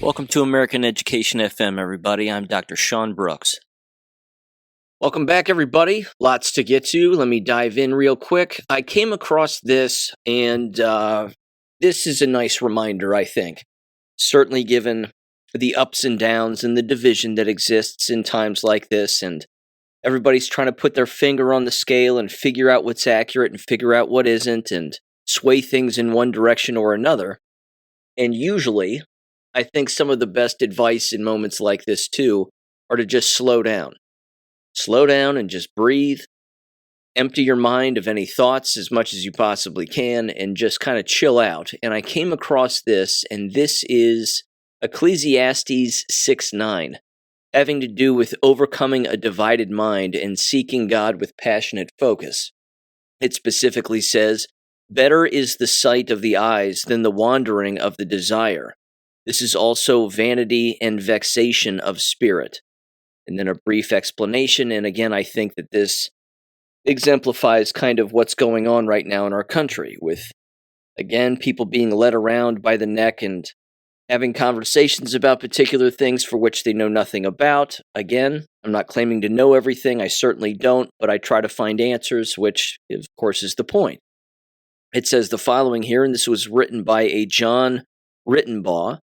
Welcome to American Education FM, everybody. I'm Dr. Sean Brooks. Welcome back, everybody. Lots to get to. Let me dive in real quick. I came across this, and this is a nice reminder, I think. Certainly given the ups and downs and the division that exists in times like this, and everybody's trying to put their finger on the scale and figure out what's accurate and figure out what isn't, and sway things in one direction or another. And usually, I think some of the best advice in moments like this, too, are to just slow down. Slow down and just breathe. Empty your mind of any thoughts as much as you possibly can and just kind of chill out. And I came across this, and this is Ecclesiastes 6:9, having to do with overcoming a divided mind and seeking God with passionate focus. It specifically says, "Better is the sight of the eyes than the wandering of the desire. This is also vanity and vexation of spirit." And then a brief explanation, and again, I think that this exemplifies kind of what's going on right now in our country, with, again, people being led around by the neck and having conversations about particular things for which they know nothing about. Again, I'm not claiming to know everything, I certainly don't, but I try to find answers, which, of course, is the point. It says the following here, and this was written by a John Rittenbaugh.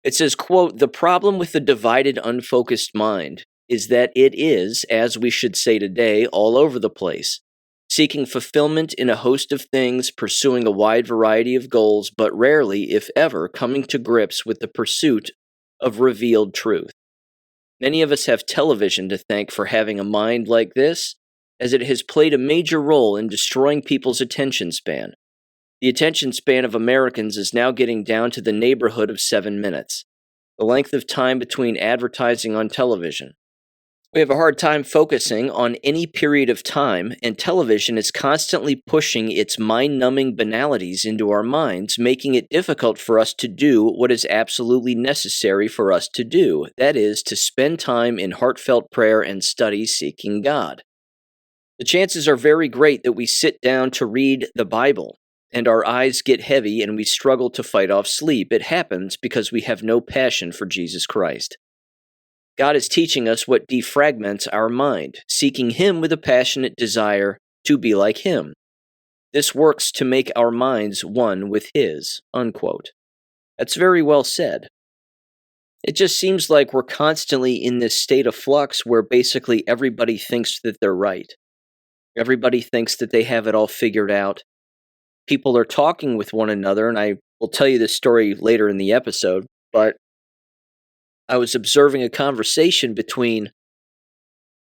It says, quote, "The problem with the divided, unfocused mind is that it is, as we should say today, all over the place, seeking fulfillment in a host of things, pursuing a wide variety of goals, but rarely, if ever, coming to grips with the pursuit of revealed truth. Many of us have television to thank for having a mind like this, as it has played a major role in destroying people's attention span. The attention span of Americans is now getting down to the neighborhood of 7 minutes, the length of time between advertising on television. We have a hard time focusing on any period of time, and television is constantly pushing its mind-numbing banalities into our minds, making it difficult for us to do what is absolutely necessary for us to do, that is, to spend time in heartfelt prayer and study seeking God. The chances are very great that we sit down to read the Bible, and our eyes get heavy and we struggle to fight off sleep. It happens because we have no passion for Jesus Christ. God is teaching us what defragments our mind, seeking Him with a passionate desire to be like Him. This works to make our minds one with His," unquote. That's very well said. It just seems like we're constantly in this state of flux where basically everybody thinks that they're right. Everybody thinks that they have it all figured out. People are talking with one another, and I will tell you this story later in the episode, but I was observing a conversation between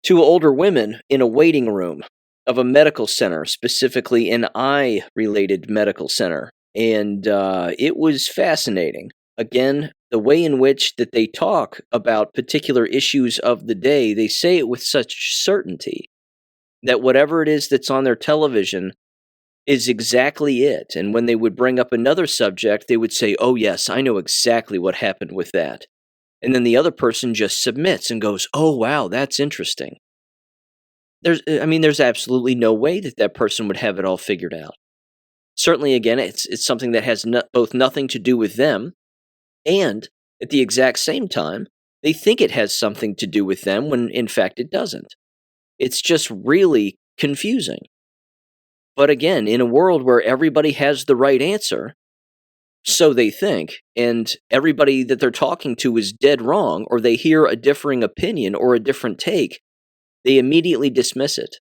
two older women in a waiting room of a medical center, specifically an eye-related medical center, and it was fascinating. Again, the way in which that they talk about particular issues of the day, they say it with such certainty that whatever it is that's on their television is exactly it. And when they would bring up another subject, they would say, "Oh yes, I know exactly what happened with that." And then the other person just submits and goes, "Oh wow, that's interesting." There's absolutely no way that that person would have it all figured out. Certainly, again, it's something that has both nothing to do with them, and at the exact same time, they think it has something to do with them when in fact it doesn't. It's just really confusing. But again, in a world where everybody has the right answer, so they think, and everybody that they're talking to is dead wrong, or they hear a differing opinion or a different take, they immediately dismiss it,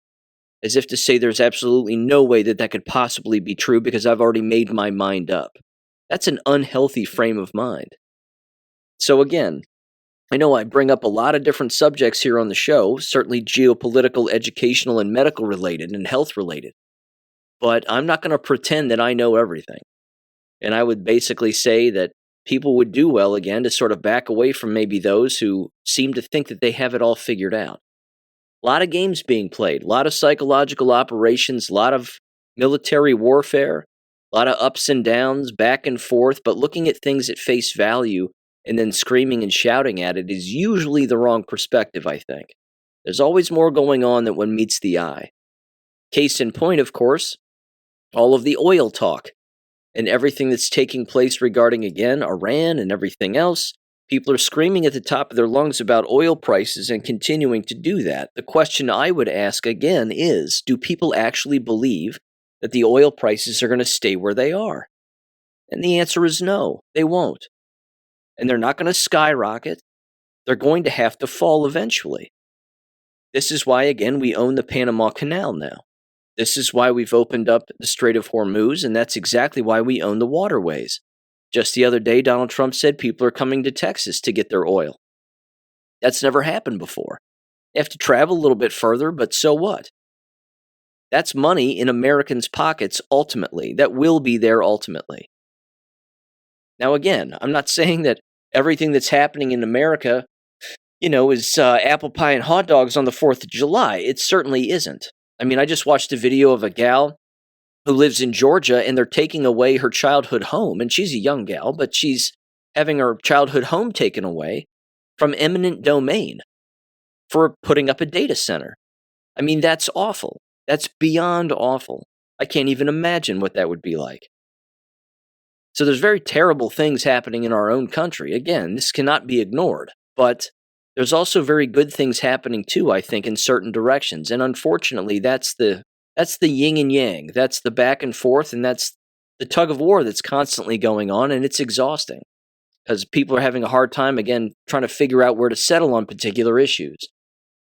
as if to say there's absolutely no way that that could possibly be true because I've already made my mind up. That's an unhealthy frame of mind. So again, I know I bring up a lot of different subjects here on the show, certainly geopolitical, educational, and medical related, and health related. But I'm not going to pretend that I know everything. And I would basically say that people would do well, again, to sort of back away from maybe those who seem to think that they have it all figured out. A lot of games being played, a lot of psychological operations, a lot of military warfare, a lot of ups and downs, back and forth, but looking at things at face value and then screaming and shouting at it is usually the wrong perspective, I think. There's always more going on than one meets the eye. Case in point, of course, all of the oil talk and everything that's taking place regarding, again, Iran and everything else. People are screaming at the top of their lungs about oil prices and continuing to do that. The question I would ask again is, do people actually believe that the oil prices are going to stay where they are? And the answer is no, they won't. And they're not going to skyrocket. They're going to have to fall eventually. This is why, again, we own the Panama Canal now. This is why we've opened up the Strait of Hormuz, and that's exactly why we own the waterways. Just the other day, Donald Trump said people are coming to Texas to get their oil. That's never happened before. They have to travel a little bit further, but so what? That's money in Americans' pockets ultimately, that will be there ultimately. Now again, I'm not saying that everything that's happening in America, is apple pie and hot dogs on the 4th of July. It certainly isn't. I mean, I just watched a video of a gal who lives in Georgia, and they're taking away her childhood home. And she's a young gal, but she's having her childhood home taken away from eminent domain for putting up a data center. I mean, that's awful. That's beyond awful. I can't even imagine what that would be like. So there's very terrible things happening in our own country. Again, this cannot be ignored. But there's also very good things happening too, I think, in certain directions. And unfortunately, that's the yin and yang. That's the back and forth, and that's the tug of war that's constantly going on, and it's exhausting because people are having a hard time, again, trying to figure out where to settle on particular issues.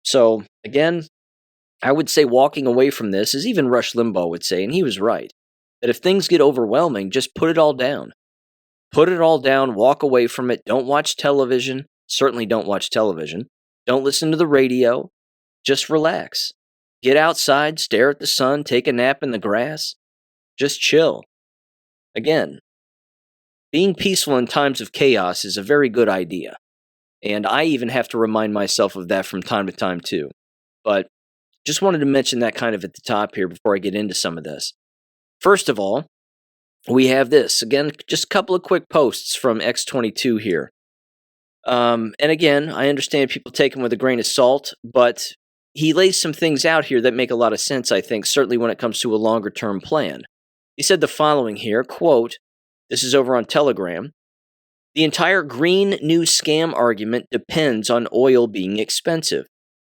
So, again, I would say walking away from this, as even Rush Limbaugh would say, and he was right, that if things get overwhelming, just put it all down. Put it all down, walk away from it, don't watch television, certainly don't watch television, don't listen to the radio, just relax. Get outside, stare at the sun, take a nap in the grass. Just chill. Again, being peaceful in times of chaos is a very good idea. And I even have to remind myself of that from time to time too. But just wanted to mention that kind of at the top here before I get into some of this. First of all, we have this. Again, just a couple of quick posts from X22 here. And again, I understand people take them with a grain of salt, but he lays some things out here that make a lot of sense, I think, certainly when it comes to a longer-term plan. He said the following here, quote, this is over on Telegram, "The entire Green New Scam argument depends on oil being expensive.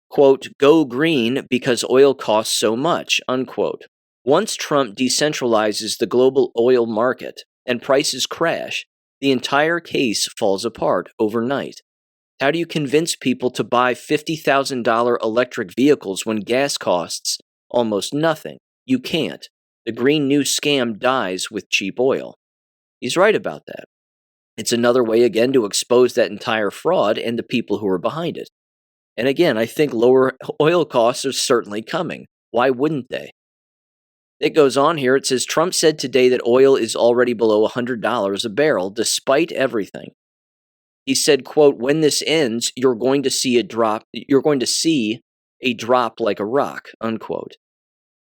Quote, go green because oil costs so much," unquote. Once Trump decentralizes the global oil market and prices crash, the entire case falls apart overnight. How do you convince people to buy $50,000 electric vehicles when gas costs almost nothing? You can't. The Green New Scam dies with cheap oil. He's right about that. It's another way, again, to expose that entire fraud and the people who are behind it. And again, I think lower oil costs are certainly coming. Why wouldn't they? It goes on here. It says, Trump said today that oil is already below $100 a barrel, despite everything. He said, quote, when this ends, you're going to see a drop like a rock, unquote.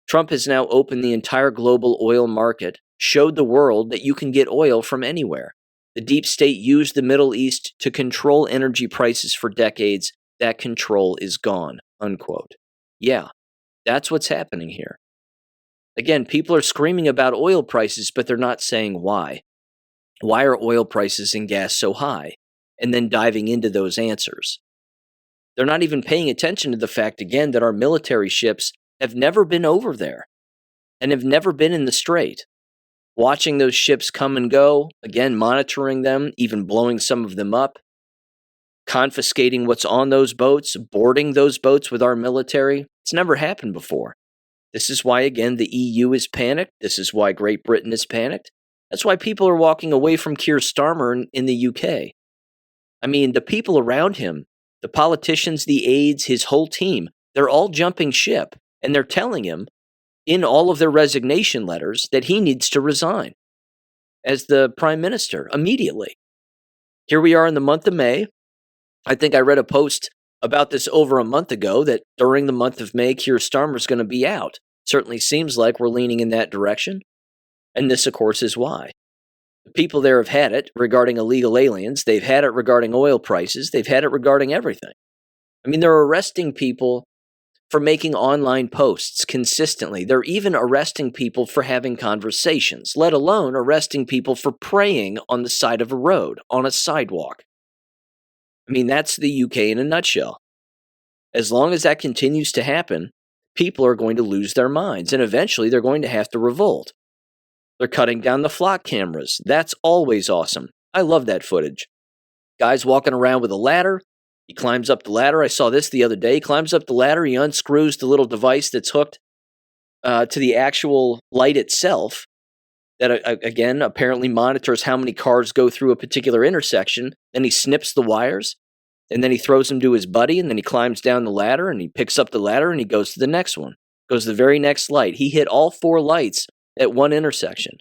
Trump has now opened the entire global oil market, showed the world that you can get oil from anywhere. The deep state used the Middle East to control energy prices for decades. That control is gone, unquote. Yeah, that's what's happening here. Again, people are screaming about oil prices, but they're not saying why. Why are oil prices and gas so high? And then diving into those answers. They're not even paying attention to the fact, again, that our military ships have never been over there and have never been in the strait. Watching those ships come and go, again, monitoring them, even blowing some of them up, confiscating what's on those boats, boarding those boats with our military. It's never happened before. This is why, again, the EU is panicked. This is why Great Britain is panicked. That's why people are walking away from Keir Starmer in the UK. I mean, the people around him, the politicians, the aides, his whole team, they're all jumping ship, and they're telling him in all of their resignation letters that he needs to resign as the prime minister immediately. Here we are in the month of May. I think I read a post about this over a month ago that during the month of May, Keir Starmer's going to be out. Certainly seems like we're leaning in that direction. And this, of course, is why. The people there have had it regarding illegal aliens. They've had it regarding oil prices. They've had it regarding everything. I mean, they're arresting people for making online posts consistently. They're even arresting people for having conversations, let alone arresting people for praying on the side of a road, on a sidewalk. I mean, that's the UK in a nutshell. As long as that continues to happen, people are going to lose their minds, and eventually they're going to have to revolt. They're cutting down the flock cameras. That's always awesome. I love that footage. Guy's walking around with a ladder. He climbs up the ladder. I saw this the other day. He climbs up the ladder. He unscrews the little device that's hooked to the actual light itself that, again, apparently monitors how many cars go through a particular intersection. Then he snips the wires, and then he throws them to his buddy, and then he climbs down the ladder, and he picks up the ladder, and he goes to the next one. Goes to the very next light. He hit all 4 lights at one intersection,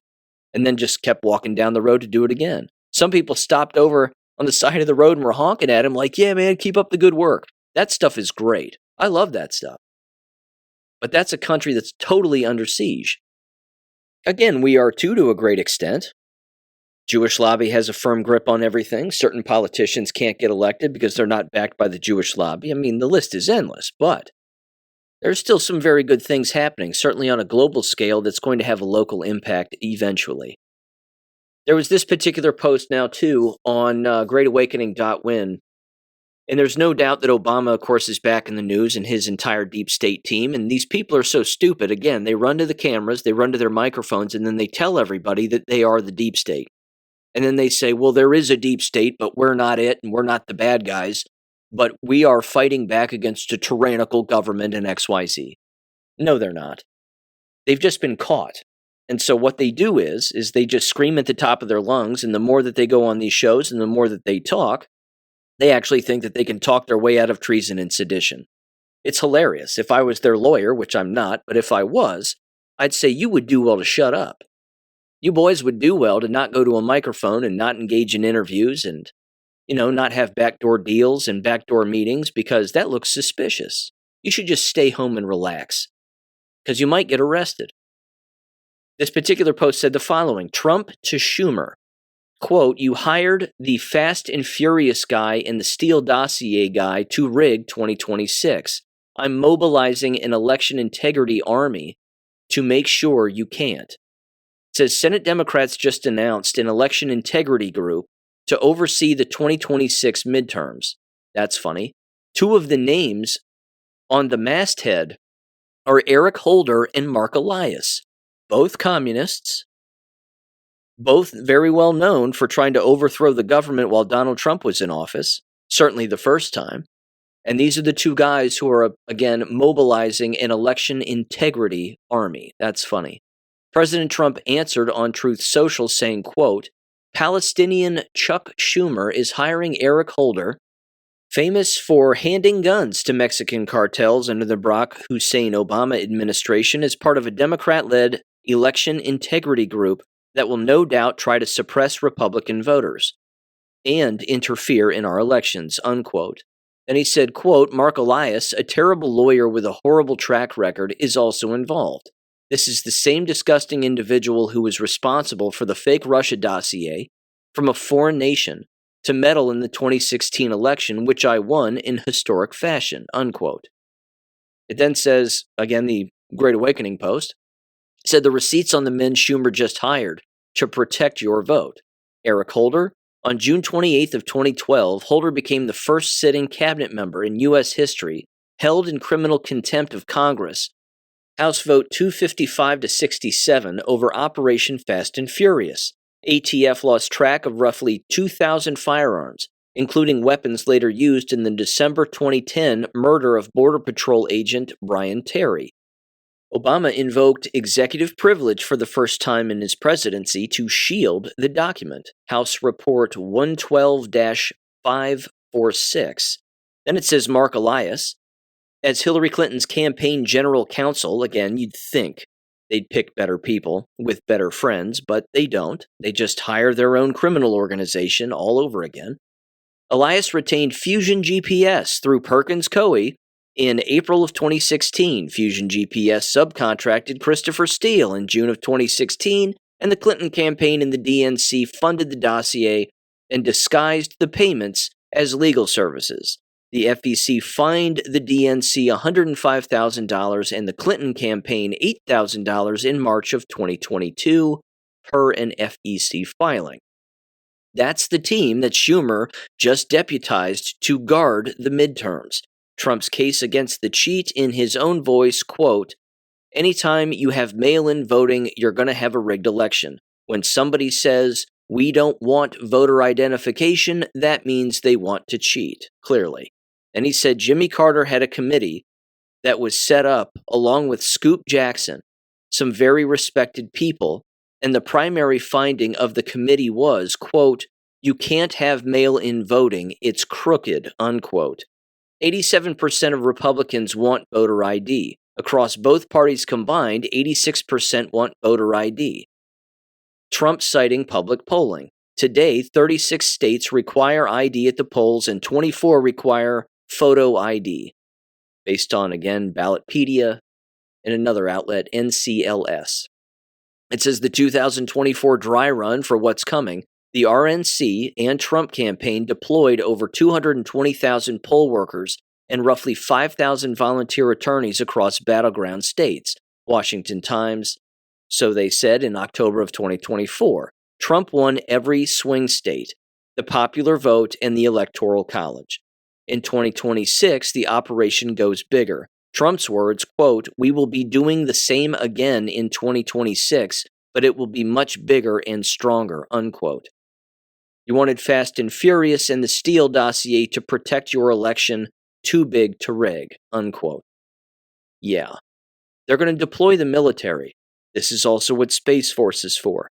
and then just kept walking down the road to do it again. Some people stopped over on the side of the road and were honking at him like, yeah, man, keep up the good work. That stuff is great. I love that stuff. But that's a country that's totally under siege. Again, we are too, to a great extent. Jewish lobby has a firm grip on everything. Certain politicians can't get elected because they're not backed by the Jewish lobby. I mean, the list is endless, but there's still some very good things happening, certainly on a global scale, that's going to have a local impact eventually. There was this particular post now, too, on greatawakening.win, and there's no doubt that Obama, of course, is back in the news and his entire deep state team, and these people are so stupid. Again, they run to the cameras, they run to their microphones, and then they tell everybody that they are the deep state. And then they say, well, there is a deep state, but we're not it, and we're not the bad guys, but we are fighting back against a tyrannical government and XYZ. No, they're not. They've just been caught. And so what they do is they just scream at the top of their lungs, and the more that they go on these shows and the more that they talk, they actually think that they can talk their way out of treason and sedition. It's hilarious. If I was their lawyer, which I'm not, but if I was, I'd say you would do well to shut up. You boys would do well to not go to a microphone and not engage in interviews and, not have backdoor deals and backdoor meetings, because that looks suspicious. You should just stay home and relax, because you might get arrested. This particular post said the following: Trump to Schumer, quote, "You hired the Fast and Furious guy and the Steele dossier guy to rig 2026. I'm mobilizing an election integrity army to make sure you can't." It says Senate Democrats just announced an election integrity group to oversee the 2026 midterms. That's funny. 2 of the names on the masthead are Eric Holder and Mark Elias, both communists, both very well known for trying to overthrow the government while Donald Trump was in office, certainly the first time. And these are the 2 guys who are, again, mobilizing an election integrity army. That's funny. President Trump answered on Truth Social saying, quote, "Palestinian Chuck Schumer is hiring Eric Holder, famous for handing guns to Mexican cartels under the Barack Hussein Obama administration, as part of a Democrat-led election integrity group that will no doubt try to suppress Republican voters and interfere in our elections," unquote. And he said, quote, "Mark Elias, a terrible lawyer with a horrible track record, is also involved. This is the same disgusting individual who was responsible for the fake Russia dossier from a foreign nation to meddle in the 2016 election, which I won in historic fashion," unquote. It then says, again, the Great Awakening post, said the receipts on the men Schumer just hired to protect your vote. Eric Holder, on June 28th of 2012, Holder became the first sitting cabinet member in U.S. history held in criminal contempt of Congress, House Vote 255 to 67, over Operation Fast and Furious. ATF lost track of roughly 2,000 firearms, including weapons later used in the December 2010 murder of Border Patrol agent Brian Terry. Obama invoked executive privilege for the first time in his presidency to shield the document. House Report 112-546. Then it says Mark Elias, as Hillary Clinton's campaign general counsel. Again, you'd think they'd pick better people with better friends, but they don't. They just hire their own criminal organization all over again. Elias retained Fusion GPS through Perkins Coie in April of 2016. Fusion GPS subcontracted Christopher Steele in June of 2016, and the Clinton campaign and the DNC funded the dossier and disguised the payments as legal services. The FEC fined the DNC $105,000 and the Clinton campaign $8,000 in March of 2022, per an FEC filing. That's the team that Schumer just deputized to guard the midterms. Trump's case against the cheat in his own voice, quote, anytime you have mail-in voting, you're going to have a rigged election. When somebody says, we don't want voter identification, that means they want to cheat, clearly. And he said Jimmy Carter had a committee that was set up along with Scoop Jackson, some very respected people, and the primary finding of the committee was, quote, you can't have mail-in voting, it's crooked, unquote. 87% of Republicans want voter ID. Across both parties combined, 86% want voter ID. Trump citing public polling. Today, 36 states require ID at the polls and 24 require photo ID, based on, again, Ballotpedia and another outlet, NCLS. It says the 2024 dry run for what's coming. The RNC and Trump campaign deployed over 220,000 poll workers and roughly 5,000 volunteer attorneys across battleground states. Washington Times. So they said in October of 2024, Trump won every swing state, the popular vote, and the Electoral College. In 2026, the operation goes bigger. Trump's words, quote, we will be doing the same again in 2026, but it will be much bigger and stronger, unquote. You wanted Fast and Furious and the Steele dossier to protect your election, too big to rig, unquote. Yeah. They're going to deploy the military. This is also what Space Force is for.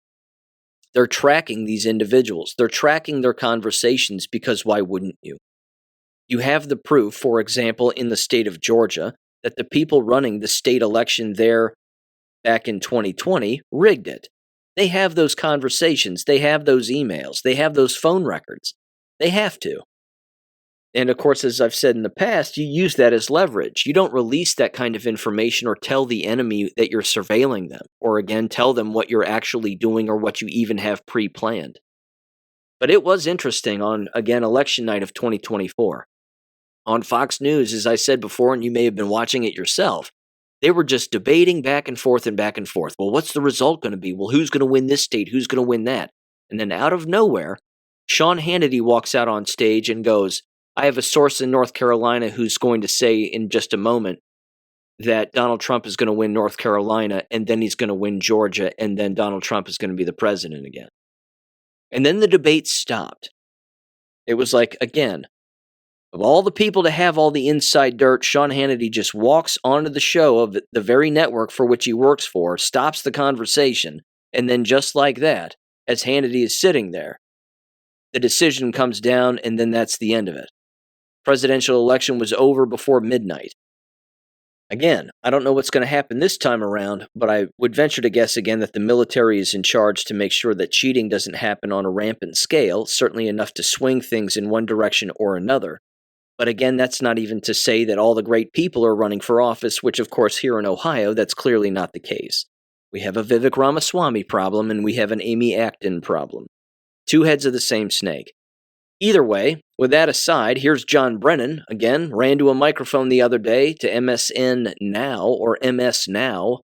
They're tracking these individuals. They're tracking their conversations because why wouldn't you? You have the proof, for example, in the state of Georgia, that the people running the state election there back in 2020 rigged it. They have those conversations. They have those emails. They have those phone records. They have to. And of course, as I've said in the past, you use that as leverage. You don't release that kind of information or tell the enemy that you're surveilling them, or again, tell them what you're actually doing or what you even have pre-planned. But it was interesting on, again, election night of 2024. On Fox News, as I said before, and you may have been watching it yourself, they were just debating back and forth and back and forth. Well, what's the result going to be? Well, who's going to win this state? Who's going to win that? And then out of nowhere, Sean Hannity walks out on stage and goes, I have a source in North Carolina who's going to say in just a moment that Donald Trump is going to win North Carolina, and then he's going to win Georgia, and then Donald Trump is going to be the president again. And then the debate stopped. It was like, again, of all the people to have all the inside dirt, Sean Hannity just walks onto the show of the very network for which he works for, stops the conversation, and then just like that, as Hannity is sitting there, the decision comes down, and then that's the end of it. Presidential election was over before midnight. Again, I don't know what's going to happen this time around, but I would venture to guess again that the military is in charge to make sure that cheating doesn't happen on a rampant scale, certainly enough to swing things in one direction or another. But again, that's not even to say that all the great people are running for office, which of course here in Ohio, that's clearly not the case. We have a Vivek Ramaswamy problem and we have an Amy Acton problem. Two heads of the same snake. Either way, with that aside, here's John Brennan, again, ran to a microphone the other day to MSN Now, or MS Now.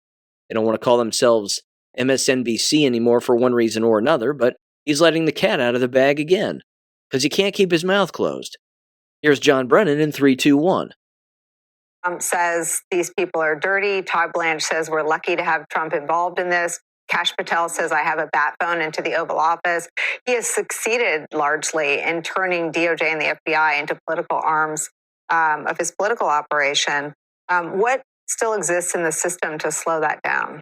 They don't want to call themselves MSNBC anymore for one reason or another, but he's letting the cat out of the bag again, because he can't keep his mouth closed. Here's John Brennan in 3, 2, 1. Trump says these people are dirty. Todd Blanche says we're lucky to have Trump involved in this. Kash Patel says I have a bat phone into the Oval Office. He has succeeded largely in turning DOJ and the FBI into political arms of his political operation. What still exists in the system to slow that down?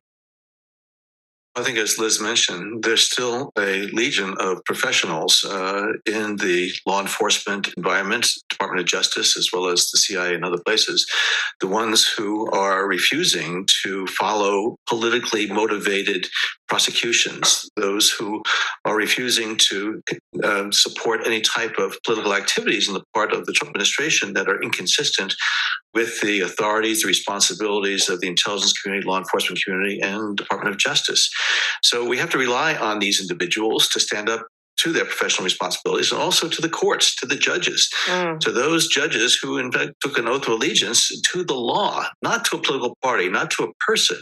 I think, as Liz mentioned, there's still a legion of professionals in the law enforcement environment, Department of Justice, as well as the CIA and other places, the ones who are refusing to follow politically motivated prosecutions, those who are refusing to support any type of political activities on the part of the Trump administration that are inconsistent with the authorities, the responsibilities of the intelligence community, law enforcement community, and Department of Justice. So we have to rely on these individuals to stand up to their professional responsibilities, and also to the courts, to the judges, to those judges who in fact took an oath of allegiance to the law, not to a political party, not to a person.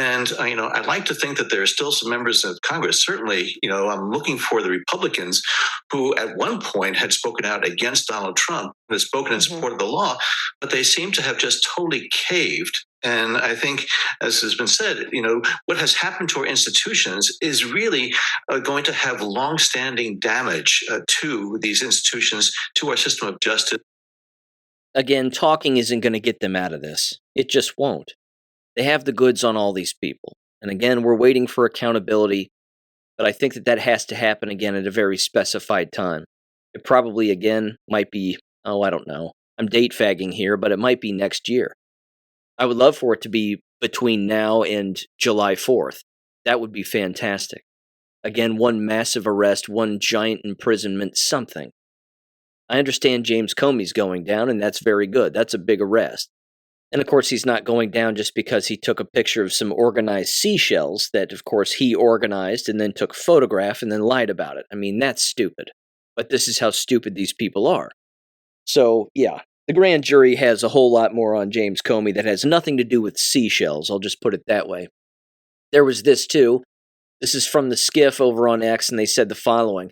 And, I'd like to think that there are still some members of Congress. Certainly, I'm looking for the Republicans who at one point had spoken out against Donald Trump, had spoken in support of the law, but they seem to have just totally caved. And I think, as has been said, what has happened to our institutions is really going to have longstanding damage to these institutions, to our system of justice. Again, talking isn't going to get them out of this. It just won't. They have the goods on all these people. And again, we're waiting for accountability, but I think that has to happen again at a very specified time. It probably, again, might be, I don't know. I'm date fagging here, but it might be next year. I would love for it to be between now and July 4th. That would be fantastic. Again, one massive arrest, one giant imprisonment, something. I understand James Comey's going down, and that's very good. That's a big arrest. And of course, he's not going down just because he took a picture of some organized seashells that, of course, he organized and then took a photograph and then lied about it. I mean, that's stupid. But this is how stupid these people are. So, yeah, the grand jury has a whole lot more on James Comey that has nothing to do with seashells. I'll just put it that way. There was this, too. This is from the Skiff over on X, and they said the following.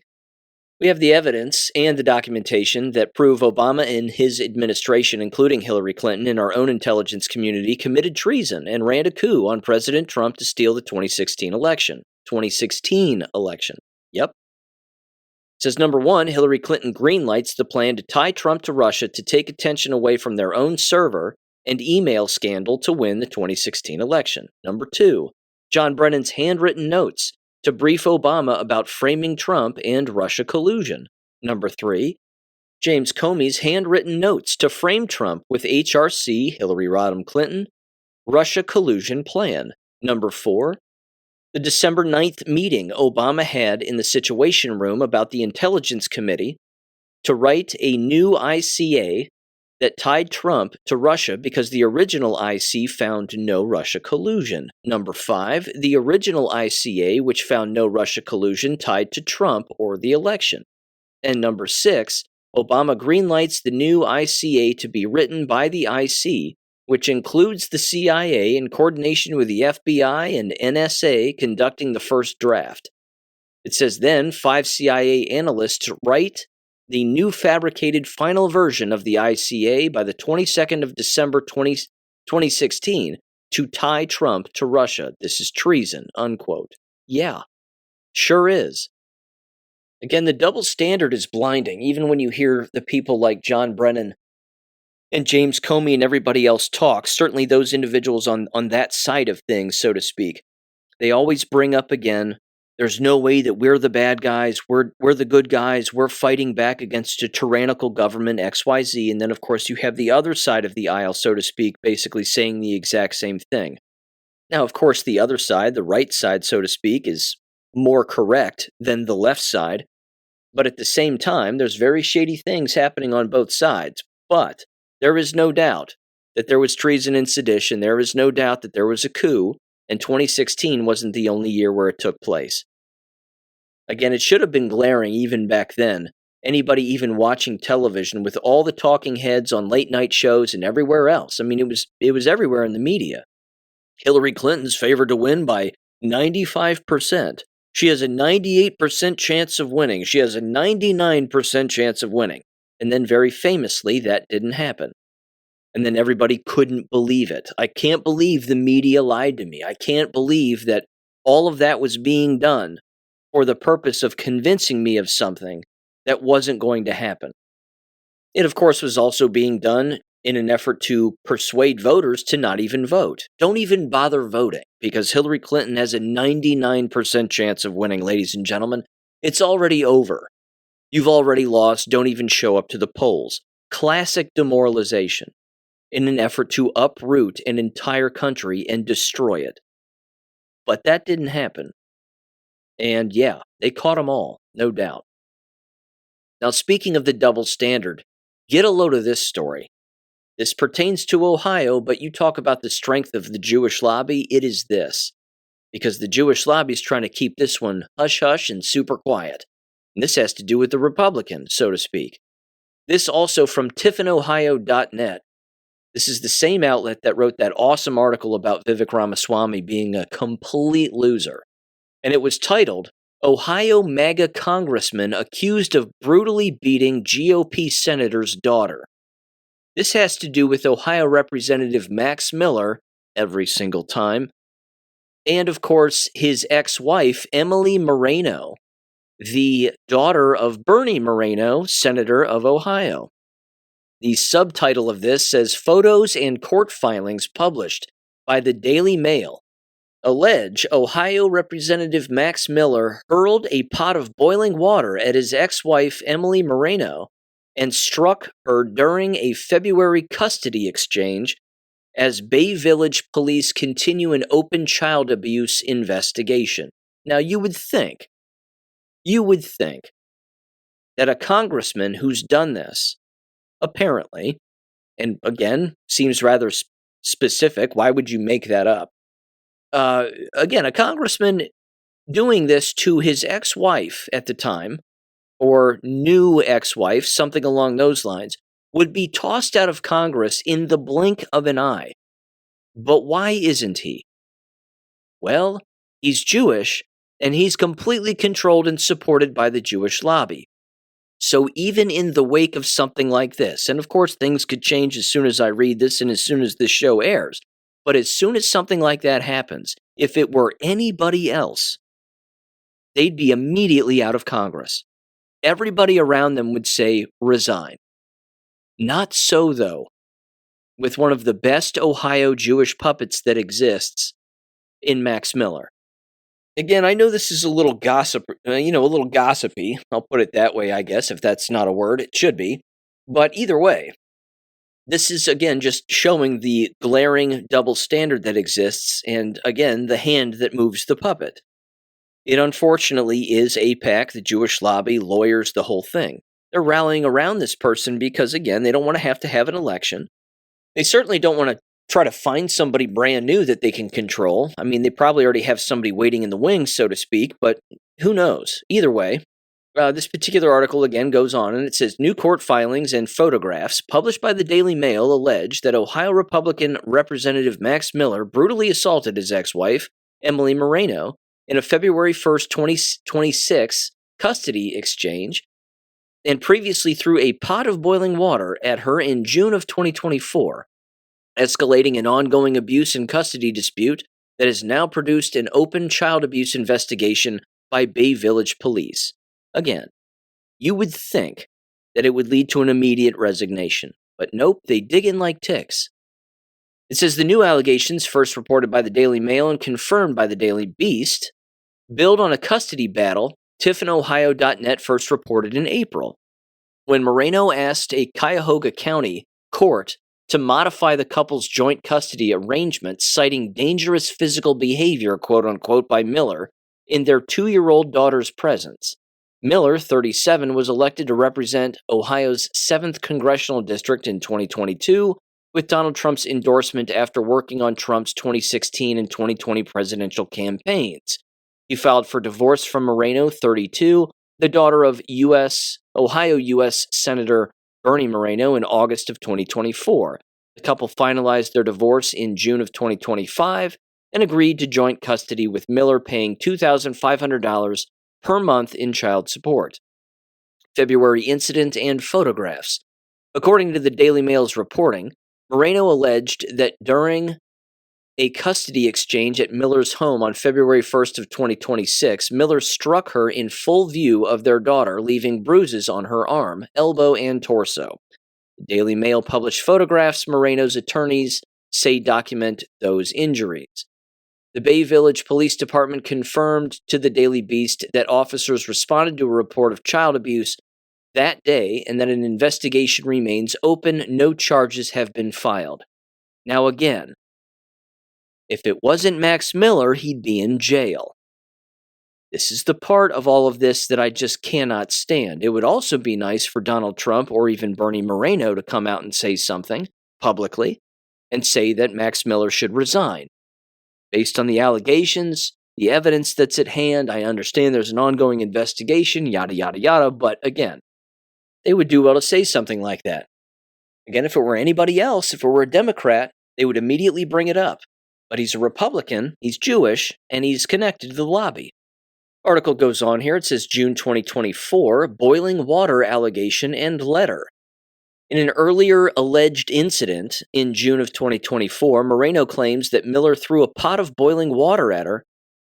We have the evidence and the documentation that prove Obama and his administration, including Hillary Clinton and our own intelligence community, committed treason and ran a coup on President Trump to steal the 2016 election. 2016 election. Yep. It says, number one, Hillary Clinton greenlights the plan to tie Trump to Russia to take attention away from their own server and email scandal to win the 2016 election. Number two, John Brennan's handwritten notes to brief Obama about framing Trump and Russia collusion. Number three, James Comey's handwritten notes to frame Trump with HRC Hillary Rodham Clinton Russia collusion plan. Number four, the December 9th meeting Obama had in the Situation Room about the Intelligence Committee to write a new ICA that tied Trump to Russia because the original IC found no Russia collusion. Number five, the original ICA, which found no Russia collusion, tied to Trump or the election. And number six, Obama greenlights the new ICA to be written by the IC, which includes the CIA in coordination with the FBI and NSA conducting the first draft. It says then 5 CIA analysts write the new fabricated final version of the ICA by the 22nd of December 2016 to tie Trump to Russia. This is treason, unquote. Yeah, sure is. Again, the double standard is blinding, even when you hear the people like John Brennan and James Comey and everybody else talk, certainly those individuals on that side of things, so to speak. They always bring up again, there's no way that we're the bad guys, we're the good guys, we're fighting back against a tyrannical government, XYZ, and then of course you have the other side of the aisle, so to speak, basically saying the exact same thing. Now, of course, the other side, the right side, so to speak, is more correct than the left side, but at the same time, there's very shady things happening on both sides. But there is no doubt that there was treason and sedition, there is no doubt that there was a coup, and 2016 wasn't the only year where it took place. Again, it should have been glaring even back then. Anybody even watching television with all the talking heads on late night shows and everywhere else. I mean, it was everywhere in the media. Hillary Clinton's favored to win by 95%. She has a 98% chance of winning. She has a 99% chance of winning. And then very famously, that didn't happen. And then everybody couldn't believe it. I can't believe the media lied to me. I can't believe that all of that was being done for the purpose of convincing me of something that wasn't going to happen. It, of course, was also being done in an effort to persuade voters to not even vote. Don't even bother voting, because Hillary Clinton has a 99% chance of winning, ladies and gentlemen. It's already over. You've already lost. Don't even show up to the polls. Classic demoralization in an effort to uproot an entire country and destroy it. But that didn't happen. And yeah, they caught them all, no doubt. Now, speaking of the double standard, get a load of this story. This pertains to Ohio, but you talk about the strength of the Jewish lobby, it is this. Because the Jewish lobby is trying to keep this one hush-hush and super quiet. And this has to do with the Republicans, so to speak. This also from tiffinohio.net. This is the same outlet that wrote that awesome article about Vivek Ramaswamy being a complete loser. And it was titled, Ohio MAGA Congressman Accused of Brutally Beating GOP Senator's Daughter. This has to do with Ohio Representative Max Miller, every single time, and of course his ex-wife, Emily Moreno, the daughter of Bernie Moreno, Senator of Ohio. The subtitle of this says, Photos and Court Filings Published by the Daily Mail allege Ohio Representative Max Miller hurled a pot of boiling water at his ex-wife Emily Moreno and struck her during a February custody exchange as Bay Village police continue an open child abuse investigation. Now, you would think that a congressman who's done this, apparently, and again, seems rather specific, why would you make that up? Again, a congressman doing this to his ex-wife at the time, or new ex-wife, something along those lines, would be tossed out of Congress in the blink of an eye. But why isn't he? Well, he's Jewish, and he's completely controlled and supported by the Jewish lobby. So even in the wake of something like this, and of course things could change as soon as I read this and as soon as this show airs, but as soon as something like that happens, if it were anybody else, they'd be immediately out of Congress. Everybody around them would say, resign. Not so, though, with one of the best Ohio Jewish puppets that exists in Max Miller. Again, I know this is a little gossipy. I'll put it that way, I guess, if that's not a word. It should be. But either way, this is, again, just showing the glaring double standard that exists and, again, the hand that moves the puppet. It unfortunately is AIPAC, the Jewish lobby, lawyers, the whole thing. They're rallying around this person because, again, they don't want to have an election. They certainly don't want to try to find somebody brand new that they can control. I mean, they probably already have somebody waiting in the wings, so to speak, but who knows? Either way, this particular article, again, goes on, and it says, new court filings and photographs published by the Daily Mail allege that Ohio Republican Representative Max Miller brutally assaulted his ex-wife, Emily Moreno, in a February 1st, 2026 custody exchange, and previously threw a pot of boiling water at her in June of 2024, escalating an ongoing abuse and custody dispute that has now produced an open child abuse investigation by Bay Village police. Again, you would think that it would lead to an immediate resignation, but nope, they dig in like ticks. It says the new allegations, first reported by the Daily Mail and confirmed by the Daily Beast, build on a custody battle TiffinOhio.net first reported in April, when Moreno asked a Cuyahoga County court to modify the couple's joint custody arrangement, citing dangerous physical behavior, quote-unquote, by Miller in their 2-year-old daughter's presence. Miller, 37, was elected to represent Ohio's 7th congressional district in 2022, with Donald Trump's endorsement after working on Trump's 2016 and 2020 presidential campaigns. He filed for divorce from Moreno, 32, the daughter of Ohio U.S. Senator Bernie Moreno, in August of 2024. The couple finalized their divorce in June of 2025 and agreed to joint custody, with Miller paying $2,500 per month in child support. February incident and photographs. According to the Daily Mail's reporting, Moreno alleged that during a custody exchange at Miller's home on February 1st of 2026, Miller struck her in full view of their daughter, leaving bruises on her arm, elbow, and torso. The Daily Mail published photographs Moreno's attorneys say document those injuries. The Bay Village Police Department confirmed to the Daily Beast that officers responded to a report of child abuse that day and that an investigation remains open. No charges have been filed. Now again, if it wasn't Max Miller, he'd be in jail. This is the part of all of this that I just cannot stand. It would also be nice for Donald Trump or even Bernie Moreno to come out and say something publicly and say that Max Miller should resign. Based on the allegations, the evidence that's at hand, I understand there's an ongoing investigation, yada, yada, yada, but again, they would do well to say something like that. Again, if it were anybody else, if it were a Democrat, they would immediately bring it up. But he's a Republican, he's Jewish, and he's connected to the lobby. Article goes on here. It says June 2024, boiling water allegation and letter. In an earlier alleged incident in June of 2024, Moreno claims that Miller threw a pot of boiling water at her,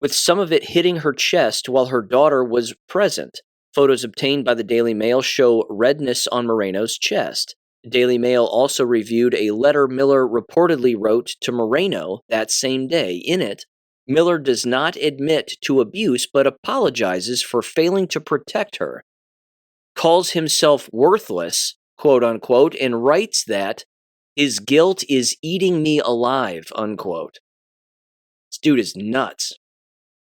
with some of it hitting her chest while her daughter was present. Photos obtained by the Daily Mail show redness on Moreno's chest. The Daily Mail also reviewed a letter Miller reportedly wrote to Moreno that same day. In it, Miller does not admit to abuse but apologizes for failing to protect her, calls himself worthless, quote unquote, and writes that his guilt is eating me alive, unquote. This dude is nuts.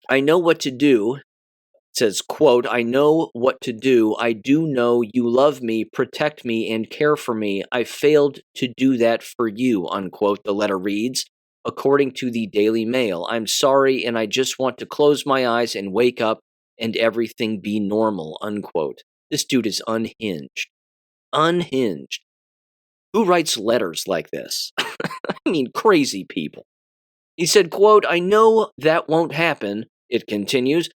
I know what to do. It says, quote, I know what to do. I do know you love me, protect me, and care for me. I failed to do that for you, unquote, the letter reads. According to the Daily Mail, I'm sorry and I just want to close my eyes and wake up and everything be normal, unquote. This dude is unhinged. Unhinged. Who writes letters like this? I mean, crazy people. He said, quote, I know that won't happen. It continues,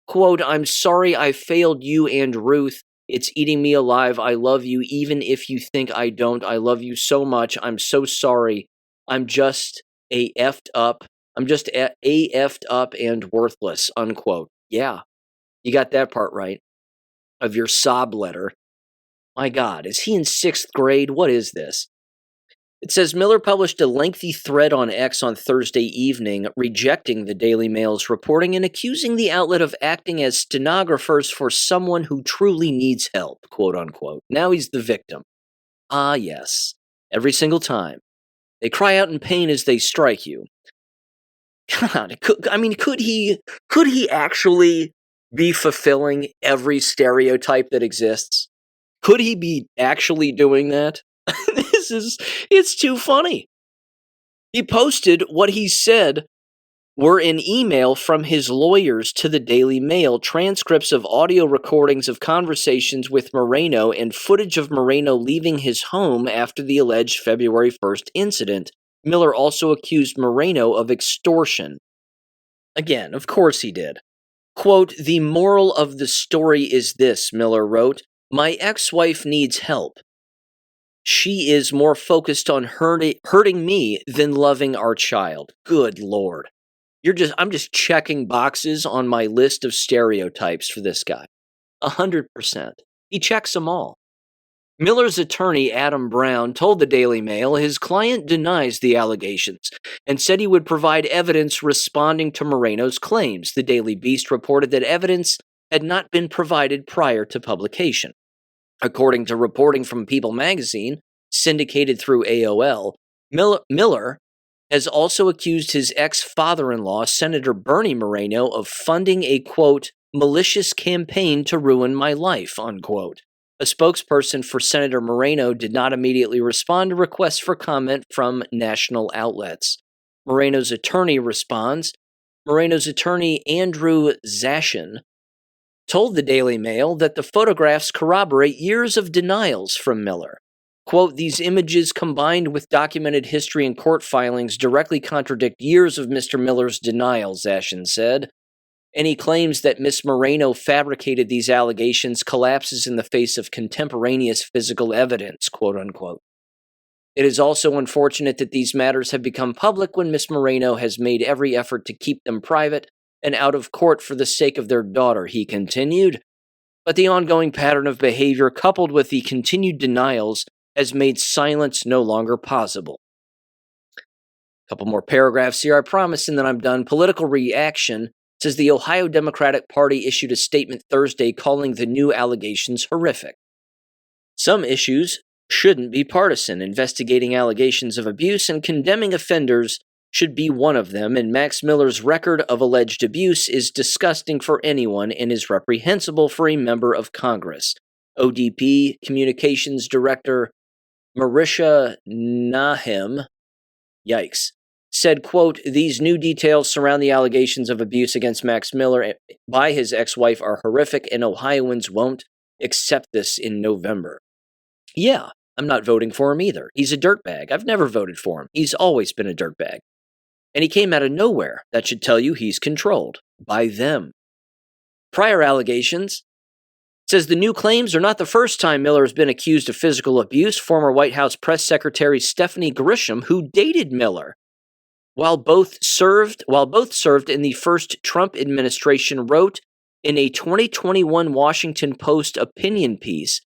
quote, I'm sorry I failed you and Ruth. It's eating me alive. I love you even if you think I don't. I love you so much. I'm so sorry. I'm just a effed up and worthless, unquote. Yeah, you got that part right of your sob letter. My God, is he in 6th grade? What is this? It says Miller published a lengthy thread on X on Thursday evening, rejecting the Daily Mail's reporting and accusing the outlet of acting as stenographers for someone who truly needs help, quote unquote. Now he's the victim. Ah, yes. Every single time. They cry out in pain as they strike you. God, could he actually be fulfilling every stereotype that exists? Could he be actually doing that? It's too funny. He posted what he said were an email from his lawyers to the Daily Mail, transcripts of audio recordings of conversations with Moreno and footage of Moreno leaving his home after the alleged February 1st incident. Miller also accused Moreno of extortion. Again, of course he did. Quote, the moral of the story is this, Miller wrote. My ex-wife needs help. She is more focused on hurting me than loving our child. Good Lord. I'm just checking boxes on my list of stereotypes for this guy. 100%. He checks them all. Miller's attorney, Adam Brown, told the Daily Mail his client denies the allegations and said he would provide evidence responding to Moreno's claims. The Daily Beast reported that evidence had not been provided prior to publication. According to reporting from People magazine, syndicated through AOL, Miller has also accused his ex-father-in-law, Senator Bernie Moreno, of funding a, quote, malicious campaign to ruin my life, unquote. A spokesperson for Senator Moreno did not immediately respond to requests for comment from national outlets. Moreno's attorney responds. Moreno's attorney, Andrew Zashin, told the Daily Mail that the photographs corroborate years of denials from Miller. Quote, these images combined with documented history and court filings directly contradict years of Mr. Miller's denials, Zashin said. Any claims that Miss Moreno fabricated these allegations collapses in the face of contemporaneous physical evidence, quote unquote. It is also unfortunate that these matters have become public when Miss Moreno has made every effort to keep them private and out of court for the sake of their daughter, he continued. But the ongoing pattern of behavior coupled with the continued denials has made silence no longer possible. A couple more paragraphs here, I promise, and then I'm done. Political reaction says the Ohio Democratic Party issued a statement Thursday calling the new allegations horrific. Some issues shouldn't be partisan. Investigating allegations of abuse and condemning offenders should be one of them, and Max Miller's record of alleged abuse is disgusting for anyone and is reprehensible for a member of Congress. ODP Communications Director Marisha Nahem, yikes, said, quote, these new details surround the allegations of abuse against Max Miller by his ex-wife are horrific, and Ohioans won't accept this in November. Yeah, I'm not voting for him either. He's a dirtbag. I've never voted for him. He's always been a dirtbag. And he came out of nowhere. That should tell you he's controlled by them. Prior allegations says the new claims are not the first time Miller has been accused of physical abuse. Former White House Press Secretary Stephanie Grisham, who dated Miller, while both served in the first Trump administration, wrote in a 2021 Washington Post opinion piece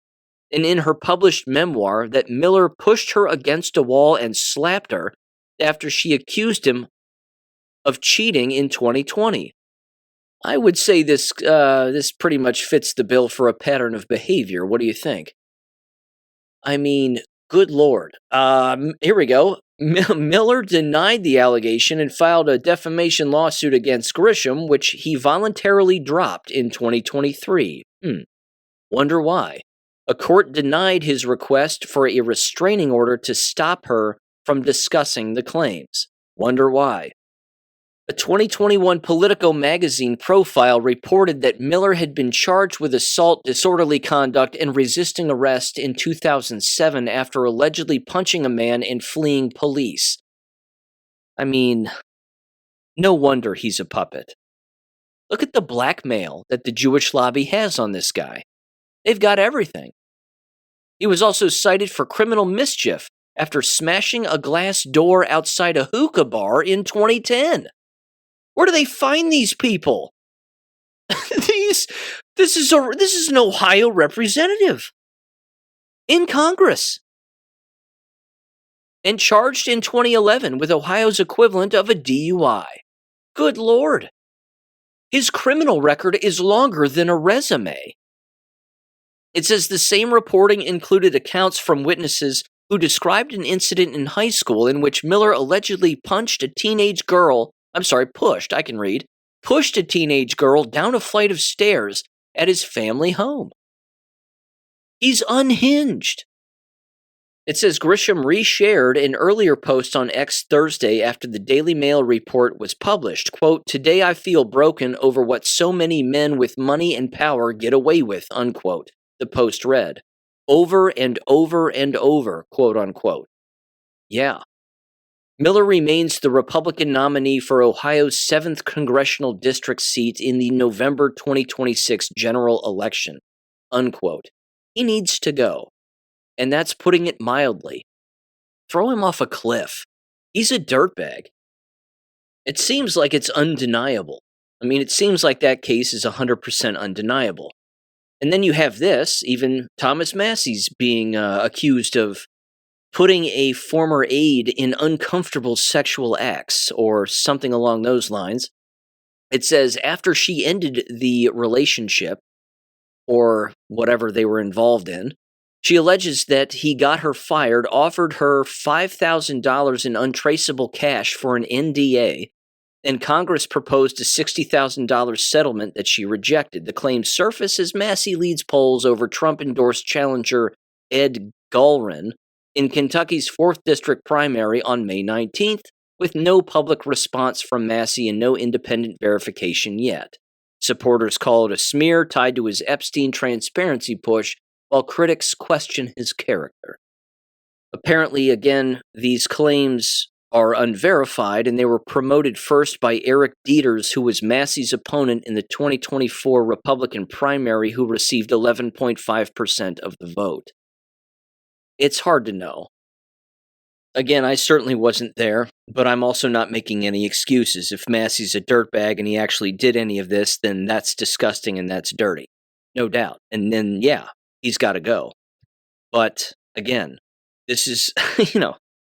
and in her published memoir that Miller pushed her against a wall and slapped her after she accused him of cheating in 2020. I would say this pretty much fits the bill for a pattern of behavior. What do you think? I mean, good Lord. Here we go. Miller denied the allegation and filed a defamation lawsuit against Grisham, which he voluntarily dropped in 2023. Wonder why? A court denied his request for a restraining order to stop her from discussing the claims. Wonder why? A 2021 Politico magazine profile reported that Miller had been charged with assault, disorderly conduct, and resisting arrest in 2007 after allegedly punching a man and fleeing police. I mean, no wonder he's a puppet. Look at the blackmail that the Jewish lobby has on this guy. They've got everything. He was also cited for criminal mischief after smashing a glass door outside a hookah bar in 2010. Where do they find these people? This is an Ohio representative in Congress and charged in 2011 with Ohio's equivalent of a DUI. Good Lord. His criminal record is longer than a resume. It says the same reporting included accounts from witnesses who described an incident in high school in which Miller allegedly pushed a teenage girl down a flight of stairs at his family home. He's unhinged. It says Grisham reshared an earlier post on X Thursday after the Daily Mail report was published. Quote, "Today I feel broken over what so many men with money and power get away with," unquote. The post read, over and over and over, quote unquote. Yeah. Miller remains the Republican nominee for Ohio's 7th congressional district seat in the November 2026 general election, unquote. He needs to go, and that's putting it mildly. Throw him off a cliff. He's a dirtbag. It seems like it's undeniable. I mean, it seems like that case is 100% undeniable. And then you have this, even Thomas Massey's being accused of putting a former aide in uncomfortable sexual acts or something along those lines. It says after she ended the relationship or whatever they were involved in, she alleges that he got her fired, offered her $5,000 in untraceable cash for an NDA, and Congress proposed a $60,000 settlement that she rejected. The claim surfaced as Massey leads polls over Trump-endorsed challenger Ed Galrin in Kentucky's 4th District primary on May 19th, with no public response from Massey and no independent verification yet. Supporters call it a smear tied to his Epstein transparency push, while critics question his character. Apparently, again, these claims are unverified, and they were promoted first by Eric Dieters, who was Massey's opponent in the 2024 Republican primary, who received 11.5% of the vote. It's hard to know. Again, I certainly wasn't there, but I'm also not making any excuses. If Massey's a dirtbag and he actually did any of this, then that's disgusting and that's dirty. No doubt. And then, yeah, he's got to go. But, again, this is,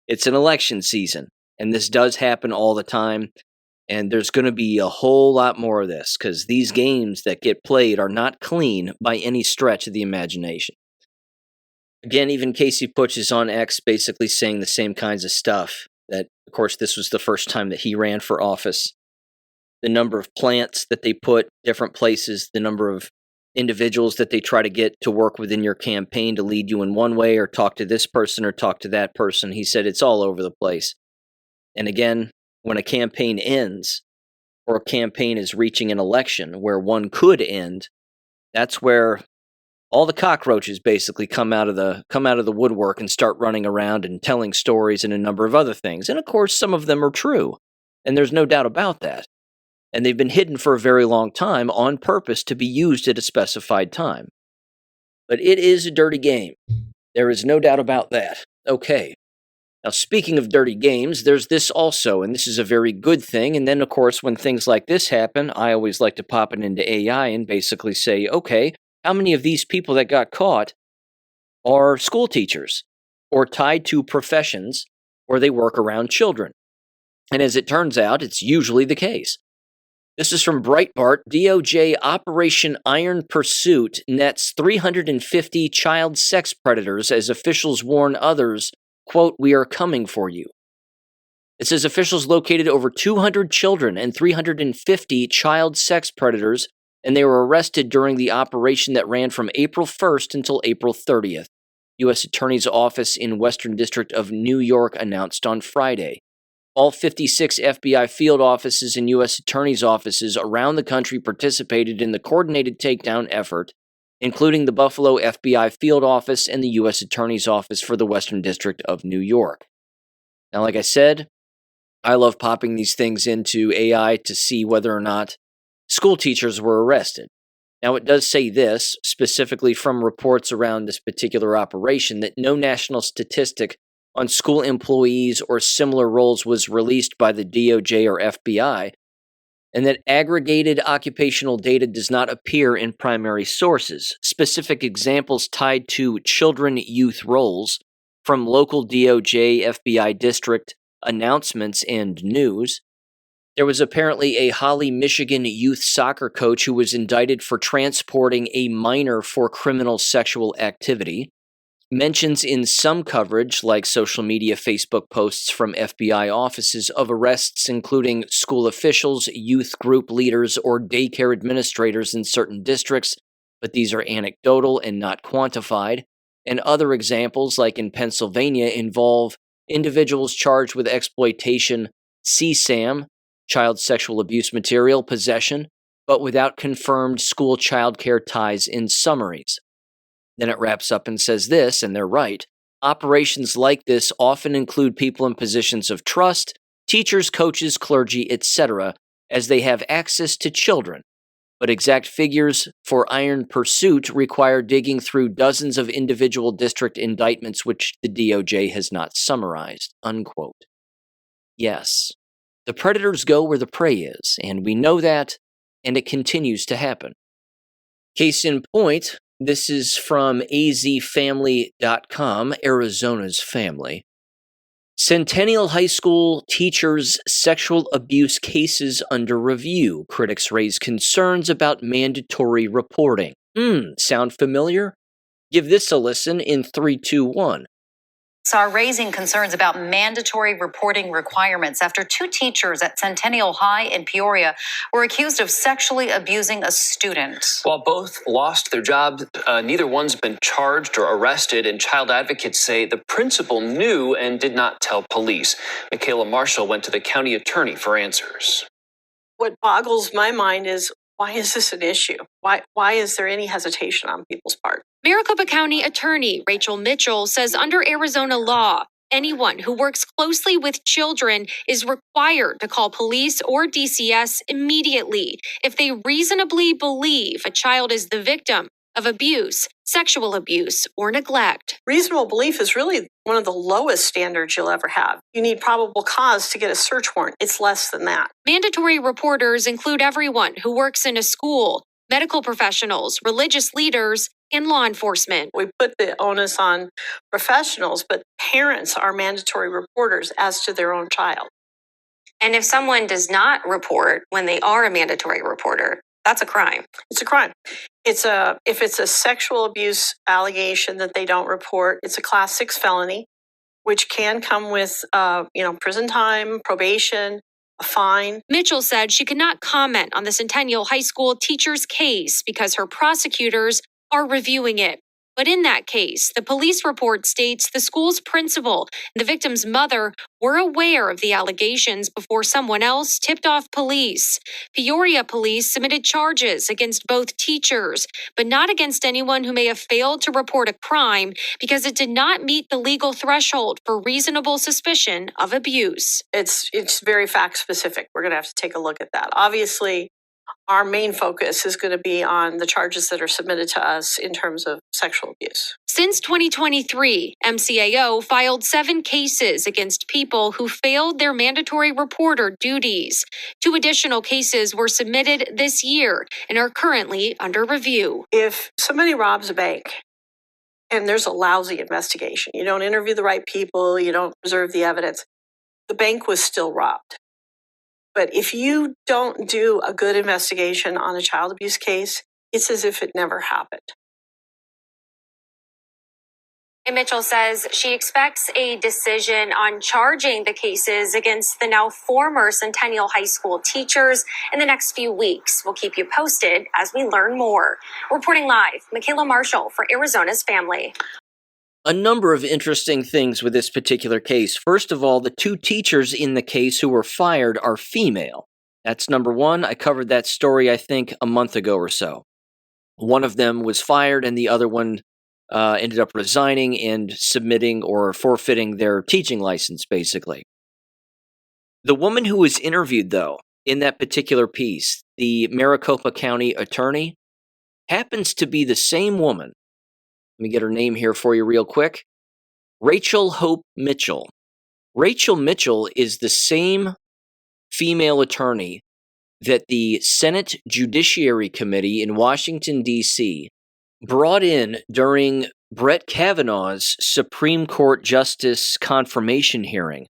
it's an election season, and this does happen all the time, and there's going to be a whole lot more of this, because these games that get played are not clean by any stretch of the imagination. Again, even Casey Putsch is on X basically saying the same kinds of stuff, that, of course, this was the first time that he ran for office. The number of plants that they put different places, the number of individuals that they try to get to work within your campaign to lead you in one way or talk to this person or talk to that person. He said it's all over the place. And again, when a campaign ends or a campaign is reaching an election where one could end, that's where All the cockroaches basically come out of the woodwork and start running around and telling stories and a number of other things. And of course, some of them are true, and there's no doubt about that. And they've been hidden for a very long time on purpose to be used at a specified time. But it is a dirty game. There is no doubt about that. Okay. Now, speaking of dirty games, there's this also, and this is a very good thing. And then, of course, when things like this happen, I always like to pop it into AI and basically say, okay, how many of these people that got caught are school teachers or tied to professions where they work around children? And as it turns out, it's usually the case. This is from Breitbart. DOJ Operation Iron Pursuit nets 350 child sex predators as officials warn others, quote, "We are coming for you." It says officials located over 200 children and 350 child sex predators, and they were arrested during the operation that ran from April 1st until April 30th. U.S. Attorney's Office in Western District of New York announced on Friday. All 56 FBI field offices and U.S. attorneys' offices around the country participated in the coordinated takedown effort, including the Buffalo FBI field office and the U.S. Attorney's Office for the Western District of New York. Now, like I said, I love popping these things into AI to see whether or not school teachers were arrested. Now, it does say this, specifically from reports around this particular operation, that no national statistic on school employees or similar roles was released by the DOJ or FBI, and that aggregated occupational data does not appear in primary sources. Specific examples tied to children-youth roles from local DOJ, FBI district announcements and news. There was apparently a Holly, Michigan youth soccer coach who was indicted for transporting a minor for criminal sexual activity. Mentions in some coverage, like social media Facebook posts from FBI offices, of arrests including school officials, youth group leaders, or daycare administrators in certain districts, but these are anecdotal and not quantified. And other examples, like in Pennsylvania, involve individuals charged with exploitation, CSAM, child sexual abuse material possession, but without confirmed school child care ties in summaries. Then it wraps up and says this, and they're right. Operations like this often include people in positions of trust, teachers, coaches, clergy, etc., as they have access to children. But exact figures for Iron Pursuit require digging through dozens of individual district indictments which the DOJ has not summarized. Unquote. Yes, the predators go where the prey is, and we know that, and it continues to happen. Case in point, this is from azfamily.com, Arizona's family. Centennial High School teachers' sexual abuse cases under review. Critics raise concerns about mandatory reporting. Sound familiar? Give this a listen in 3, 2, 1. Are raising concerns about mandatory reporting requirements after 2 teachers at Centennial High in Peoria were accused of sexually abusing a student. While both lost their jobs, neither one's been charged or arrested, and child advocates say the principal knew and did not tell police. Michaela Marshall went to the county attorney for answers. What boggles my mind is, why is this an issue? Why is there any hesitation on people's part? Maricopa County Attorney Rachel Mitchell says under Arizona law, anyone who works closely with children is required to call police or DCS immediately if they reasonably believe a child is the victim of abuse, sexual abuse, or neglect. Reasonable belief is really one of the lowest standards you'll ever have. You need probable cause to get a search warrant. It's less than that. Mandatory reporters include everyone who works in a school, medical professionals, religious leaders, and law enforcement. We put the onus on professionals, but parents are mandatory reporters as to their own child. And if someone does not report when they are a mandatory reporter, that's a crime. It's a crime. If it's a sexual abuse allegation that they don't report, it's a class 6 felony, which can come with prison time, probation, a fine. Mitchell said she could not comment on the Centennial High School teacher's case because her prosecutors are reviewing it. But in that case, the police report states the school's principal and the victim's mother were aware of the allegations before someone else tipped off police. Peoria police submitted charges against both teachers, but not against anyone who may have failed to report a crime because it did not meet the legal threshold for reasonable suspicion of abuse. It's very fact specific. We're going to have to take a look at that. Obviously, our main focus is going to be on the charges that are submitted to us in terms of sexual abuse. Since 2023, MCAO filed 7 cases against people who failed their mandatory reporter duties. 2 additional cases were submitted this year and are currently under review. If somebody robs a bank and there's a lousy investigation, you don't interview the right people, you don't preserve the evidence, the bank was still robbed. But if you don't do a good investigation on a child abuse case, it's as if it never happened. And Mitchell says she expects a decision on charging the cases against the now former Centennial High School teachers in the next few weeks. We'll keep you posted as we learn more. Reporting live, Michaela Marshall for Arizona's Family. A number of interesting things with this particular case. First of all, the 2 teachers in the case who were fired are female. That's number one. I covered that story, I think, a month ago or so. One of them was fired and the other one ended up resigning and submitting or forfeiting their teaching license, basically. The woman who was interviewed, though, in that particular piece, the Maricopa County attorney, happens to be the same woman. Let me get her name here for you real quick. Rachel Hope Mitchell. Rachel Mitchell is the same female attorney that the Senate Judiciary Committee in Washington, D.C. brought in during Brett Kavanaugh's Supreme Court Justice confirmation hearing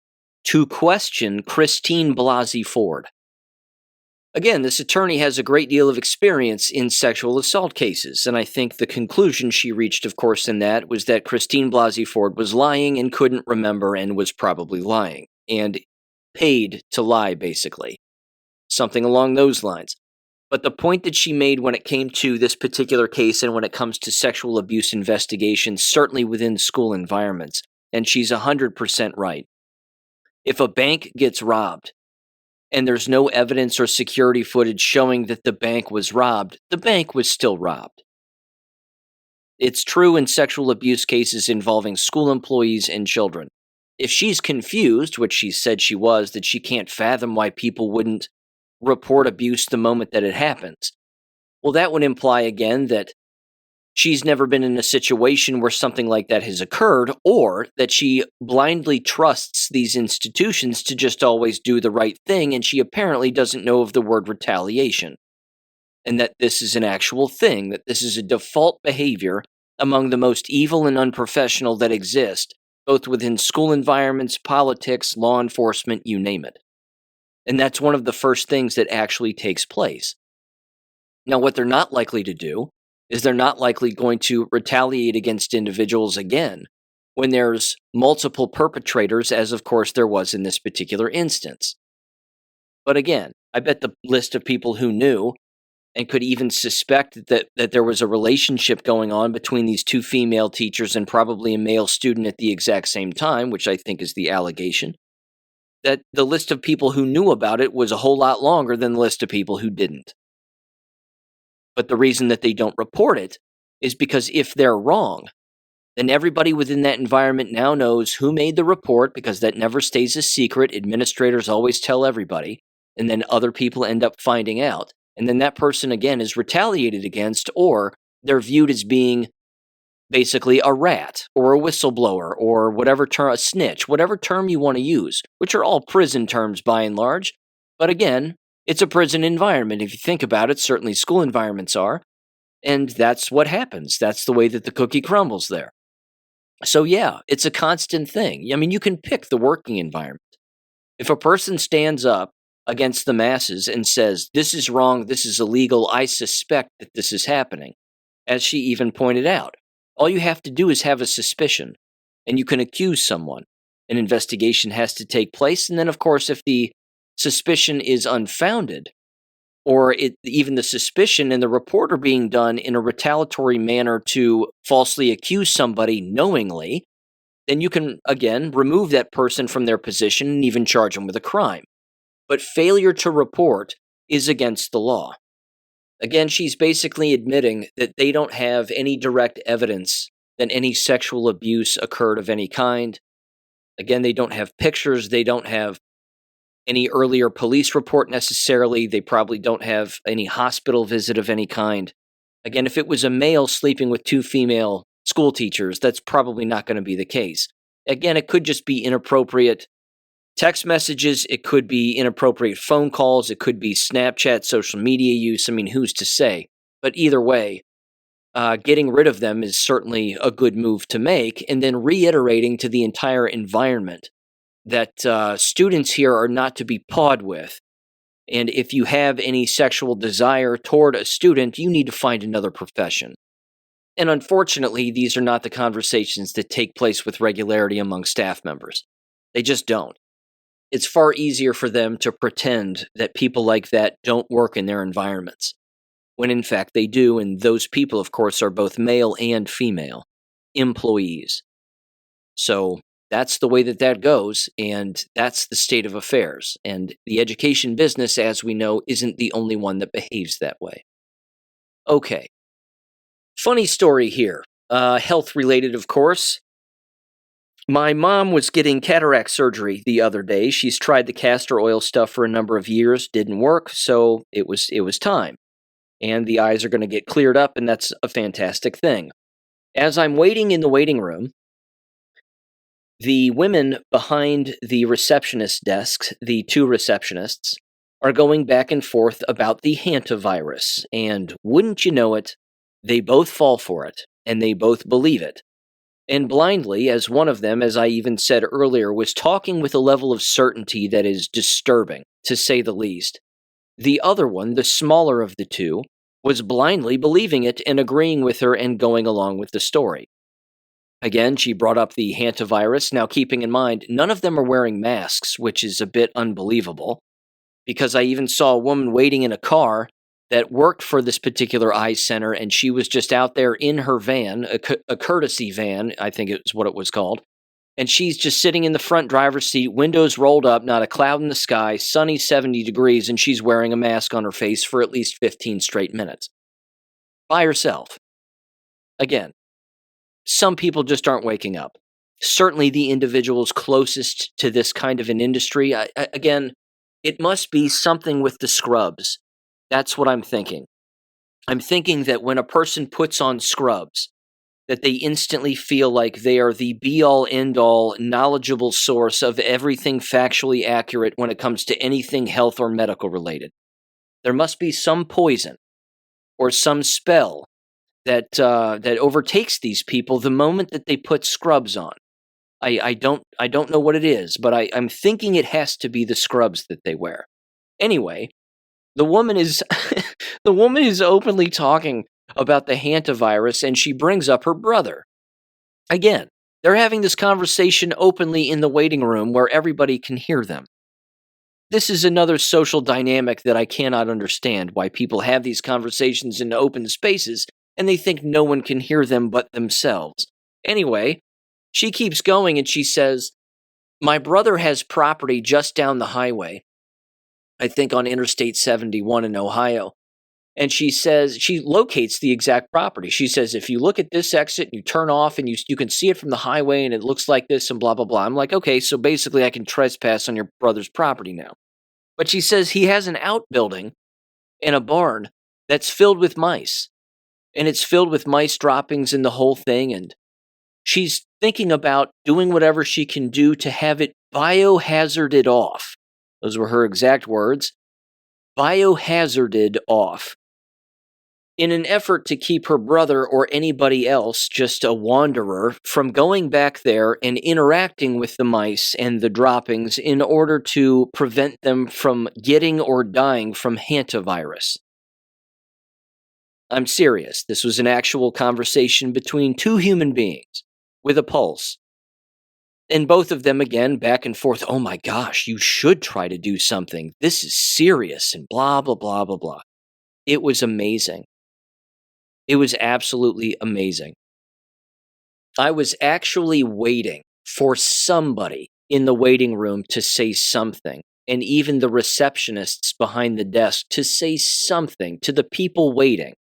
to question Christine Blasey Ford. Again, this attorney has a great deal of experience in sexual assault cases, and I think the conclusion she reached, of course, in that was that Christine Blasey Ford was lying and couldn't remember and was probably lying, and paid to lie, basically. Something along those lines. But the point that she made when it came to this particular case and when it comes to sexual abuse investigations, certainly within school environments, and she's 100% right. If a bank gets robbed, and there's no evidence or security footage showing that the bank was robbed, the bank was still robbed. It's true in sexual abuse cases involving school employees and children. If she's confused, which she said she was, that she can't fathom why people wouldn't report abuse the moment that it happens, well, that would imply again that she's never been in a situation where something like that has occurred, or that she blindly trusts these institutions to just always do the right thing, and she apparently doesn't know of the word retaliation, and that this is an actual thing, that this is a default behavior among the most evil and unprofessional that exist, both within school environments, politics, law enforcement, you name it. And that's one of the first things that actually takes place. Now, what they're not likely to do is they're not likely going to retaliate against individuals again when there's multiple perpetrators, as of course there was in this particular instance. But again, I bet the list of people who knew and could even suspect that there was a relationship going on between these 2 female teachers and probably a male student at the exact same time, which I think is the allegation, that the list of people who knew about it was a whole lot longer than the list of people who didn't. But the reason that they don't report it is because if they're wrong, then everybody within that environment now knows who made the report, because that never stays a secret. Administrators always tell everybody, and then other people end up finding out. And then that person, again, is retaliated against, or they're viewed as being basically a rat, or a whistleblower, or whatever term, a snitch, whatever term you want to use, which are all prison terms by and large. But again, it's a prison environment. If you think about it, certainly school environments are. And that's what happens. That's the way that the cookie crumbles there. So yeah, it's a constant thing. I mean, you can pick the working environment. If a person stands up against the masses and says, this is wrong, this is illegal, I suspect that this is happening, as she even pointed out, all you have to do is have a suspicion, and you can accuse someone. An investigation has to take place, and then, of course, if the suspicion is unfounded, or even the suspicion and the report are being done in a retaliatory manner to falsely accuse somebody knowingly, then you can, again, remove that person from their position and even charge them with a crime. But failure to report is against the law. Again, she's basically admitting that they don't have any direct evidence that any sexual abuse occurred of any kind. Again, they don't have pictures, they don't have any earlier police report necessarily, they probably don't have any hospital visit of any kind. Again, if it was a male sleeping with 2 female school teachers, that's probably not going to be the case. Again, it could just be inappropriate text messages, it could be inappropriate phone calls, it could be Snapchat, social media use. I mean, who's to say? But either way, getting rid of them is certainly a good move to make, and then reiterating to the entire environment that students here are not to be pawed with. And if you have any sexual desire toward a student, you need to find another profession. And unfortunately, these are not the conversations that take place with regularity among staff members. They just don't. It's far easier for them to pretend that people like that don't work in their environments, when in fact they do, and those people, of course, are both male and female employees. So that's the way that goes, and that's the state of affairs. And the education business, as we know, isn't the only one that behaves that way. Okay. Funny story here. Health-related, of course. My mom was getting cataract surgery the other day. She's tried the castor oil stuff for a number of years, didn't work, so it was time. And the eyes are going to get cleared up, and that's a fantastic thing. As I'm waiting in the waiting room, the women behind the receptionist desks, the 2 receptionists, are going back and forth about the Hanta virus, and wouldn't you know it, they both fall for it, and they both believe it. And blindly, as one of them, as I even said earlier, was talking with a level of certainty that is disturbing, to say the least. The other one, the smaller of the 2, was blindly believing it and agreeing with her and going along with the story. Again, she brought up the hantavirus. Now, keeping in mind, none of them are wearing masks, which is a bit unbelievable, because I even saw a woman waiting in a car that worked for this particular eye center, and she was just out there in her van, a courtesy van, I think it's what it was called, and she's just sitting in the front driver's seat, windows rolled up, not a cloud in the sky, sunny 70 degrees, and she's wearing a mask on her face for at least 15 straight minutes. By herself. Again, some people just aren't waking up. Certainly the individuals closest to this kind of an industry, again, it must be something with the scrubs. That's what I'm thinking. I'm thinking that when a person puts on scrubs, that they instantly feel like they are the be-all, end-all, knowledgeable source of everything factually accurate when it comes to anything health or medical related. There must be some poison or some spell that overtakes these people the moment that they put scrubs on. I don't know what it is, but I'm thinking it has to be the scrubs that they wear. Anyway, the woman is openly talking about the hantavirus, and she brings up her brother. Again, they're having this conversation openly in the waiting room where everybody can hear them. This is another social dynamic that I cannot understand, why people have these conversations in open spaces and they think no one can hear them but themselves. Anyway, she keeps going and she says, my brother has property just down the highway, I think on Interstate 71 in Ohio. And she says, she locates the exact property. She says, if you look at this exit and you turn off and you can see it from the highway and it looks like this and blah, blah, blah. I'm like, okay, so basically I can trespass on your brother's property now. But she says he has an outbuilding and a barn that's filled with mice. And it's filled with mice droppings and the whole thing. And she's thinking about doing whatever she can do to have it biohazarded off. Those were her exact words. Biohazarded off. In an effort to keep her brother or anybody else, just a wanderer, from going back there and interacting with the mice and the droppings in order to prevent them from getting or dying from hantavirus. I'm serious. This was an actual conversation between 2 human beings with a pulse. And both of them, again, back and forth, oh my gosh, you should try to do something. This is serious, and blah, blah, blah, blah, blah. It was amazing. It was absolutely amazing. I was actually waiting for somebody in the waiting room to say something, and even the receptionists behind the desk to say something to the people waiting.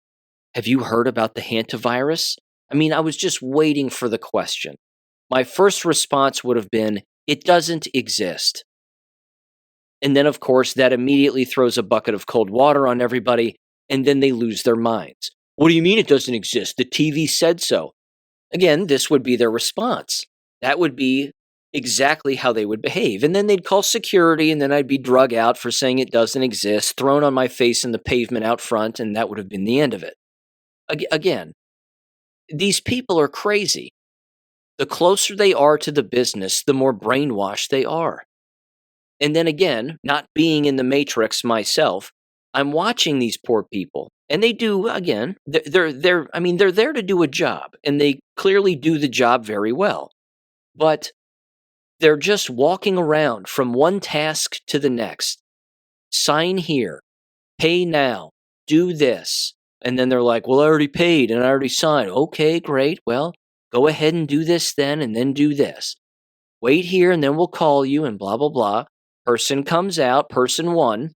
Have you heard about the Hanta virus? I mean, I was just waiting for the question. My first response would have been, it doesn't exist. And then, of course, that immediately throws a bucket of cold water on everybody, and then they lose their minds. What do you mean it doesn't exist? The TV said so. Again, this would be their response. That would be exactly how they would behave. And then they'd call security, and then I'd be drug out for saying it doesn't exist, thrown on my face in the pavement out front, and that would have been the end of it. Again, these people are crazy. The closer they are to the business, the more brainwashed they are. And then again, not being in the Matrix myself, I'm watching these poor people, and they do, again, they're there to do a job, and they clearly do the job very well. But they're just walking around from one task to the next. Sign here, pay now, do this. And then they're like, well, I already paid and I already signed. Okay, great. Well, go ahead and do this then, and then do this. Wait here, and then we'll call you, and blah, blah, blah. Person comes out, person one.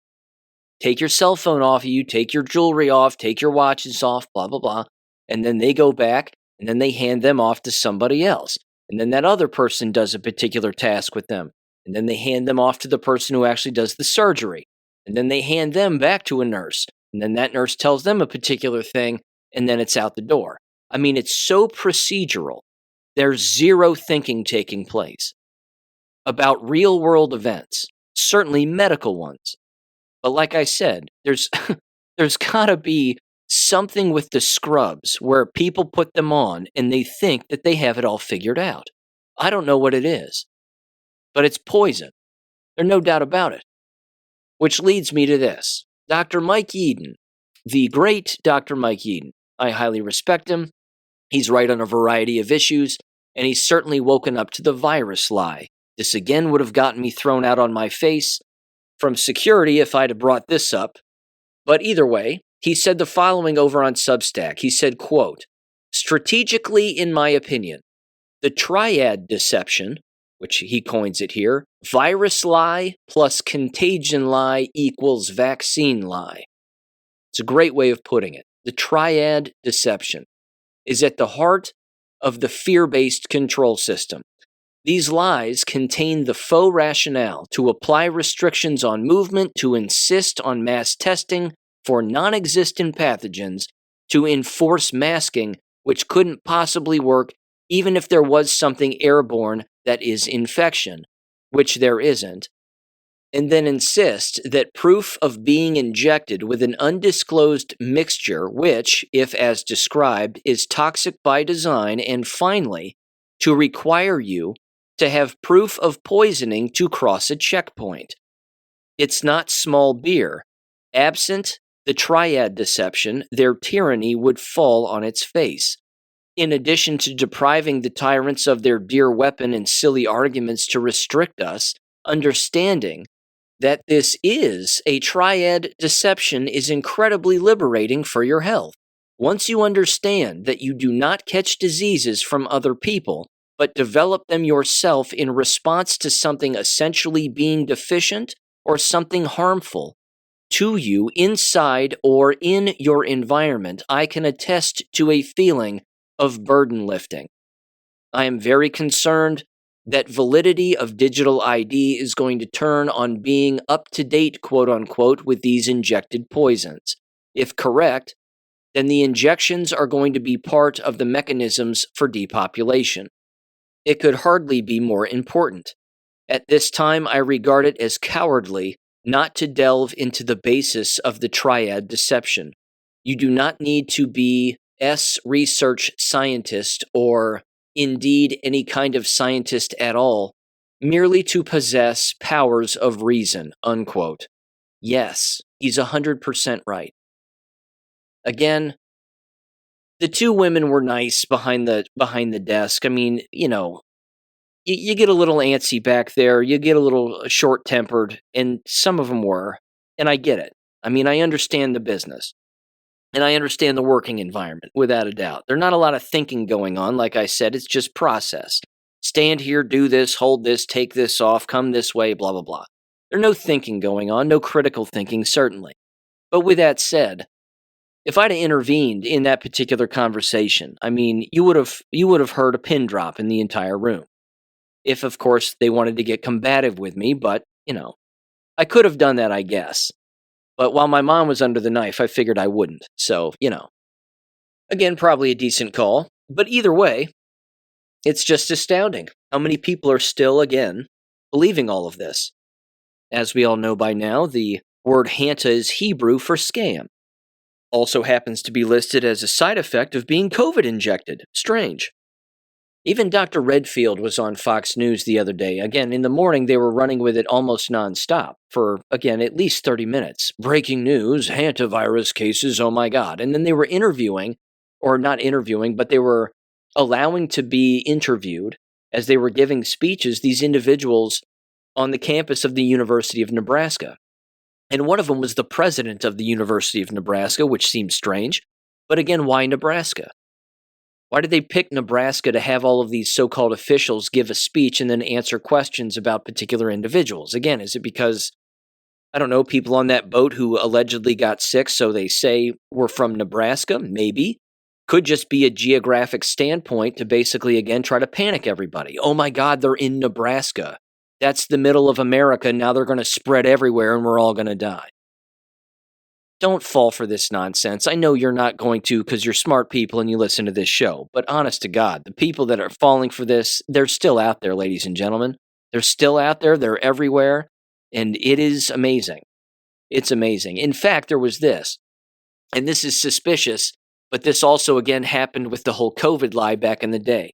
Take your cell phone off of you, take your jewelry off, take your watches off, blah, blah, blah. And then they go back, and then they hand them off to somebody else. And then that other person does a particular task with them. And then they hand them off to the person who actually does the surgery. And then they hand them back to a nurse. And then that nurse tells them a particular thing, and then it's out the door. I mean, it's so procedural. There's zero thinking taking place about real-world events, certainly medical ones. But like I said, there's got to be something with the scrubs where people put them on and they think that they have it all figured out. I don't know what it is, but it's poison. There's no doubt about it. Which leads me to this. Dr. Mike Yeadon, the great Dr. Mike Yeadon. I highly respect him. He's right on a variety of issues, and he's certainly woken up to the virus lie. This again would have gotten me thrown out on my face from security if I'd have brought this up. But either way, he said the following over on Substack. He said, quote, strategically, in my opinion, the Triad Deception, which he coins it here, virus lie plus contagion lie equals vaccine lie. It's a great way of putting it. The Triad Deception is at the heart of the fear-based control system. These lies contain the faux rationale to apply restrictions on movement, to insist on mass testing for non-existent pathogens, to enforce masking, which couldn't possibly work even if there was something airborne that is infection, which there isn't, and then insist that proof of being injected with an undisclosed mixture, which, if as described, is toxic by design, and finally, to require you to have proof of poisoning to cross a checkpoint. It's not small beer. Absent the Triad Deception, their tyranny would fall on its face. In addition to depriving the tyrants of their dear weapon and silly arguments to restrict us, understanding that this is a Triad Deception is incredibly liberating for your health. Once you understand that you do not catch diseases from other people, but develop them yourself in response to something essentially being deficient or something harmful to you inside or in your environment, I can attest to a feeling of burden lifting. I am very concerned that validity of digital ID is going to turn on being up to date, quote unquote, with these injected poisons. If correct, then the injections are going to be part of the mechanisms for depopulation. It could hardly be more important. At this time, I regard it as cowardly not to delve into the basis of the Triad Deception. You do not need to be research scientist or indeed any kind of scientist at all, merely to possess powers of reason, unquote. Yes, he's 100% right. Again, the two women were nice behind the desk. I mean, you get a little antsy back there, you get a little short-tempered, and some of them were, and I get it. I mean, I understand the business, and I understand the working environment, without a doubt. There's not a lot of thinking going on, like I said, it's just process. Stand here, do this, hold this, take this off, come this way, blah, blah, blah. There's no thinking going on, no critical thinking, certainly. But with that said, if I'd have intervened in that particular conversation, I mean, you would have heard a pin drop in the entire room. If, of course, they wanted to get combative with me, but, I could have done that, I guess. But while my mom was under the knife, I figured I wouldn't. So, again, probably a decent call. But either way, it's just astounding how many people are still, again, believing all of this. As we all know by now, the word Hanta is Hebrew for scam. Also happens to be listed as a side effect of being COVID injected. Strange. Even Dr. Redfield was on Fox News the other day. Again, in the morning, they were running with it almost nonstop for, again, at least 30 minutes. Breaking news, hantavirus cases, oh my God. And then they were interviewing, or not interviewing, but they were allowing to be interviewed as they were giving speeches, these individuals on the campus of the University of Nebraska. And one of them was the president of the University of Nebraska, which seems strange. But again, why Nebraska? Why did they pick Nebraska to have all of these so-called officials give a speech and then answer questions about particular individuals? Again, is it because, I don't know, people on that boat who allegedly got sick, so they say were from Nebraska? Maybe. Could just be a geographic standpoint to basically, again, try to panic everybody. Oh my God, they're in Nebraska. That's the middle of America. Now they're going to spread everywhere and we're all going to die. Don't fall for this nonsense. I know you're not going to because you're smart people and you listen to this show. But honest to God, the people that are falling for this, they're still out there, ladies and gentlemen. They're still out there. They're everywhere. And it is amazing. It's amazing. In fact, there was this, and this is suspicious, but this also, again, happened with the whole COVID lie back in the day.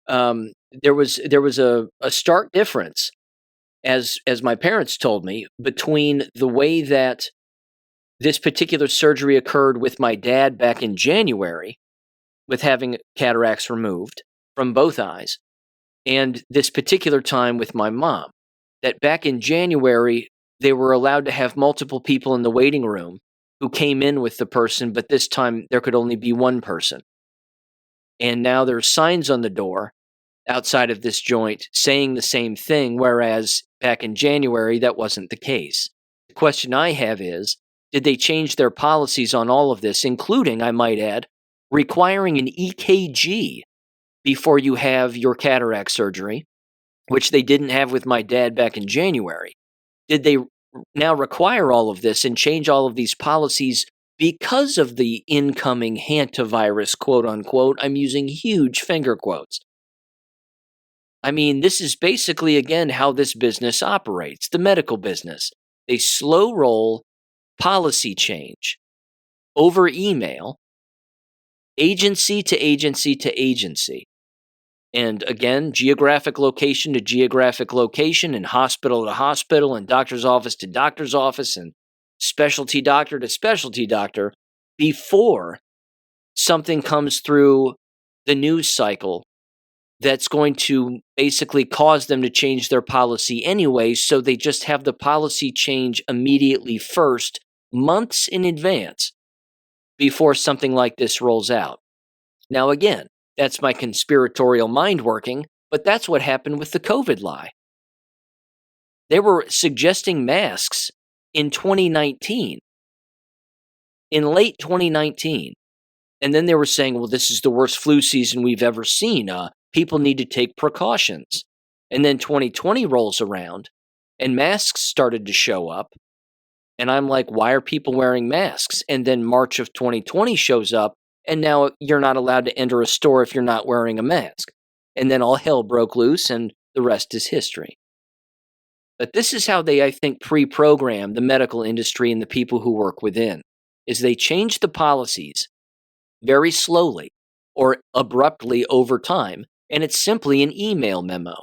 There was a stark difference, as my parents told me, between the way that this particular surgery occurred with my dad back in January, with having cataracts removed from both eyes, and this particular time with my mom. That back in January, they were allowed to have multiple people in the waiting room who came in with the person, but this time there could only be one person. And now there's signs on the door outside of this joint saying the same thing, whereas back in January, that wasn't the case. The question I have is, did they change their policies on all of this, including, I might add, requiring an EKG before you have your cataract surgery, which they didn't have with my dad back in January? Did they now require all of this and change all of these policies because of the incoming hantavirus, quote unquote? I'm using huge finger quotes. I mean, this is basically, again, how this business operates, the medical business. They slow roll policy change over email, agency to agency to agency. And again, geographic location to geographic location, and hospital to hospital, and doctor's office to doctor's office, and specialty doctor to specialty doctor, before something comes through the news cycle that's going to basically cause them to change their policy anyway, so they just have the policy change immediately first, months in advance, before something like this rolls out. Now again, that's my conspiratorial mind working, but that's what happened with the COVID lie. They were suggesting masks in 2019, in late 2019, and then they were saying, well, this is the worst flu season we've ever seen. People need to take precautions. And then 2020 rolls around, and masks started to show up. And I'm like, why are people wearing masks? And then March of 2020 shows up, and now you're not allowed to enter a store if you're not wearing a mask. And then all hell broke loose, and the rest is history. But this is how they, I think, pre-program the medical industry and the people who work within, is they change the policies very slowly or abruptly over time, and it's simply an email memo.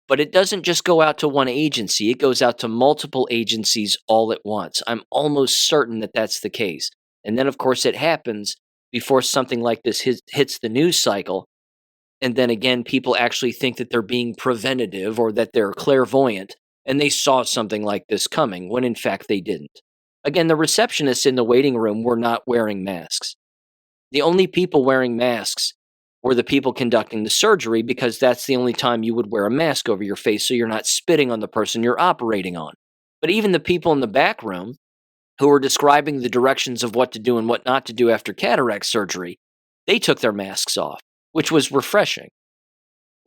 But it doesn't just go out to one agency, it goes out to multiple agencies all at once. I'm almost certain that that's the case. And then, of course, it happens before something like this hits the news cycle, And then again, people actually think that they're being preventative or that they're clairvoyant, and they saw something like this coming, when in fact they didn't. Again, the receptionists in the waiting room were not wearing masks. The only people wearing masks were the people conducting the surgery, because that's the only time you would wear a mask over your face so you're not spitting on the person you're operating on. But even the people in the back room who were describing the directions of what to do and what not to do after cataract surgery, they took their masks off, which was refreshing.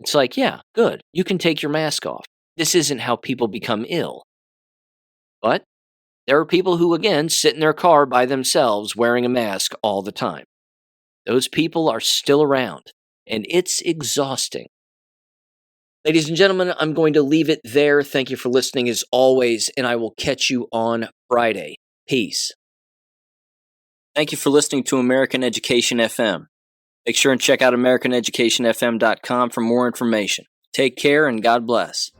It's like, yeah, good. You can take your mask off. This isn't how people become ill. But there are people who, again, sit in their car by themselves wearing a mask all the time. Those people are still around, and it's exhausting. Ladies and gentlemen, I'm going to leave it there. Thank you for listening as always, and I will catch you on Friday. Peace. Thank you for listening to American Education FM. Make sure and check out AmericanEducationFM.com for more information. Take care and God bless.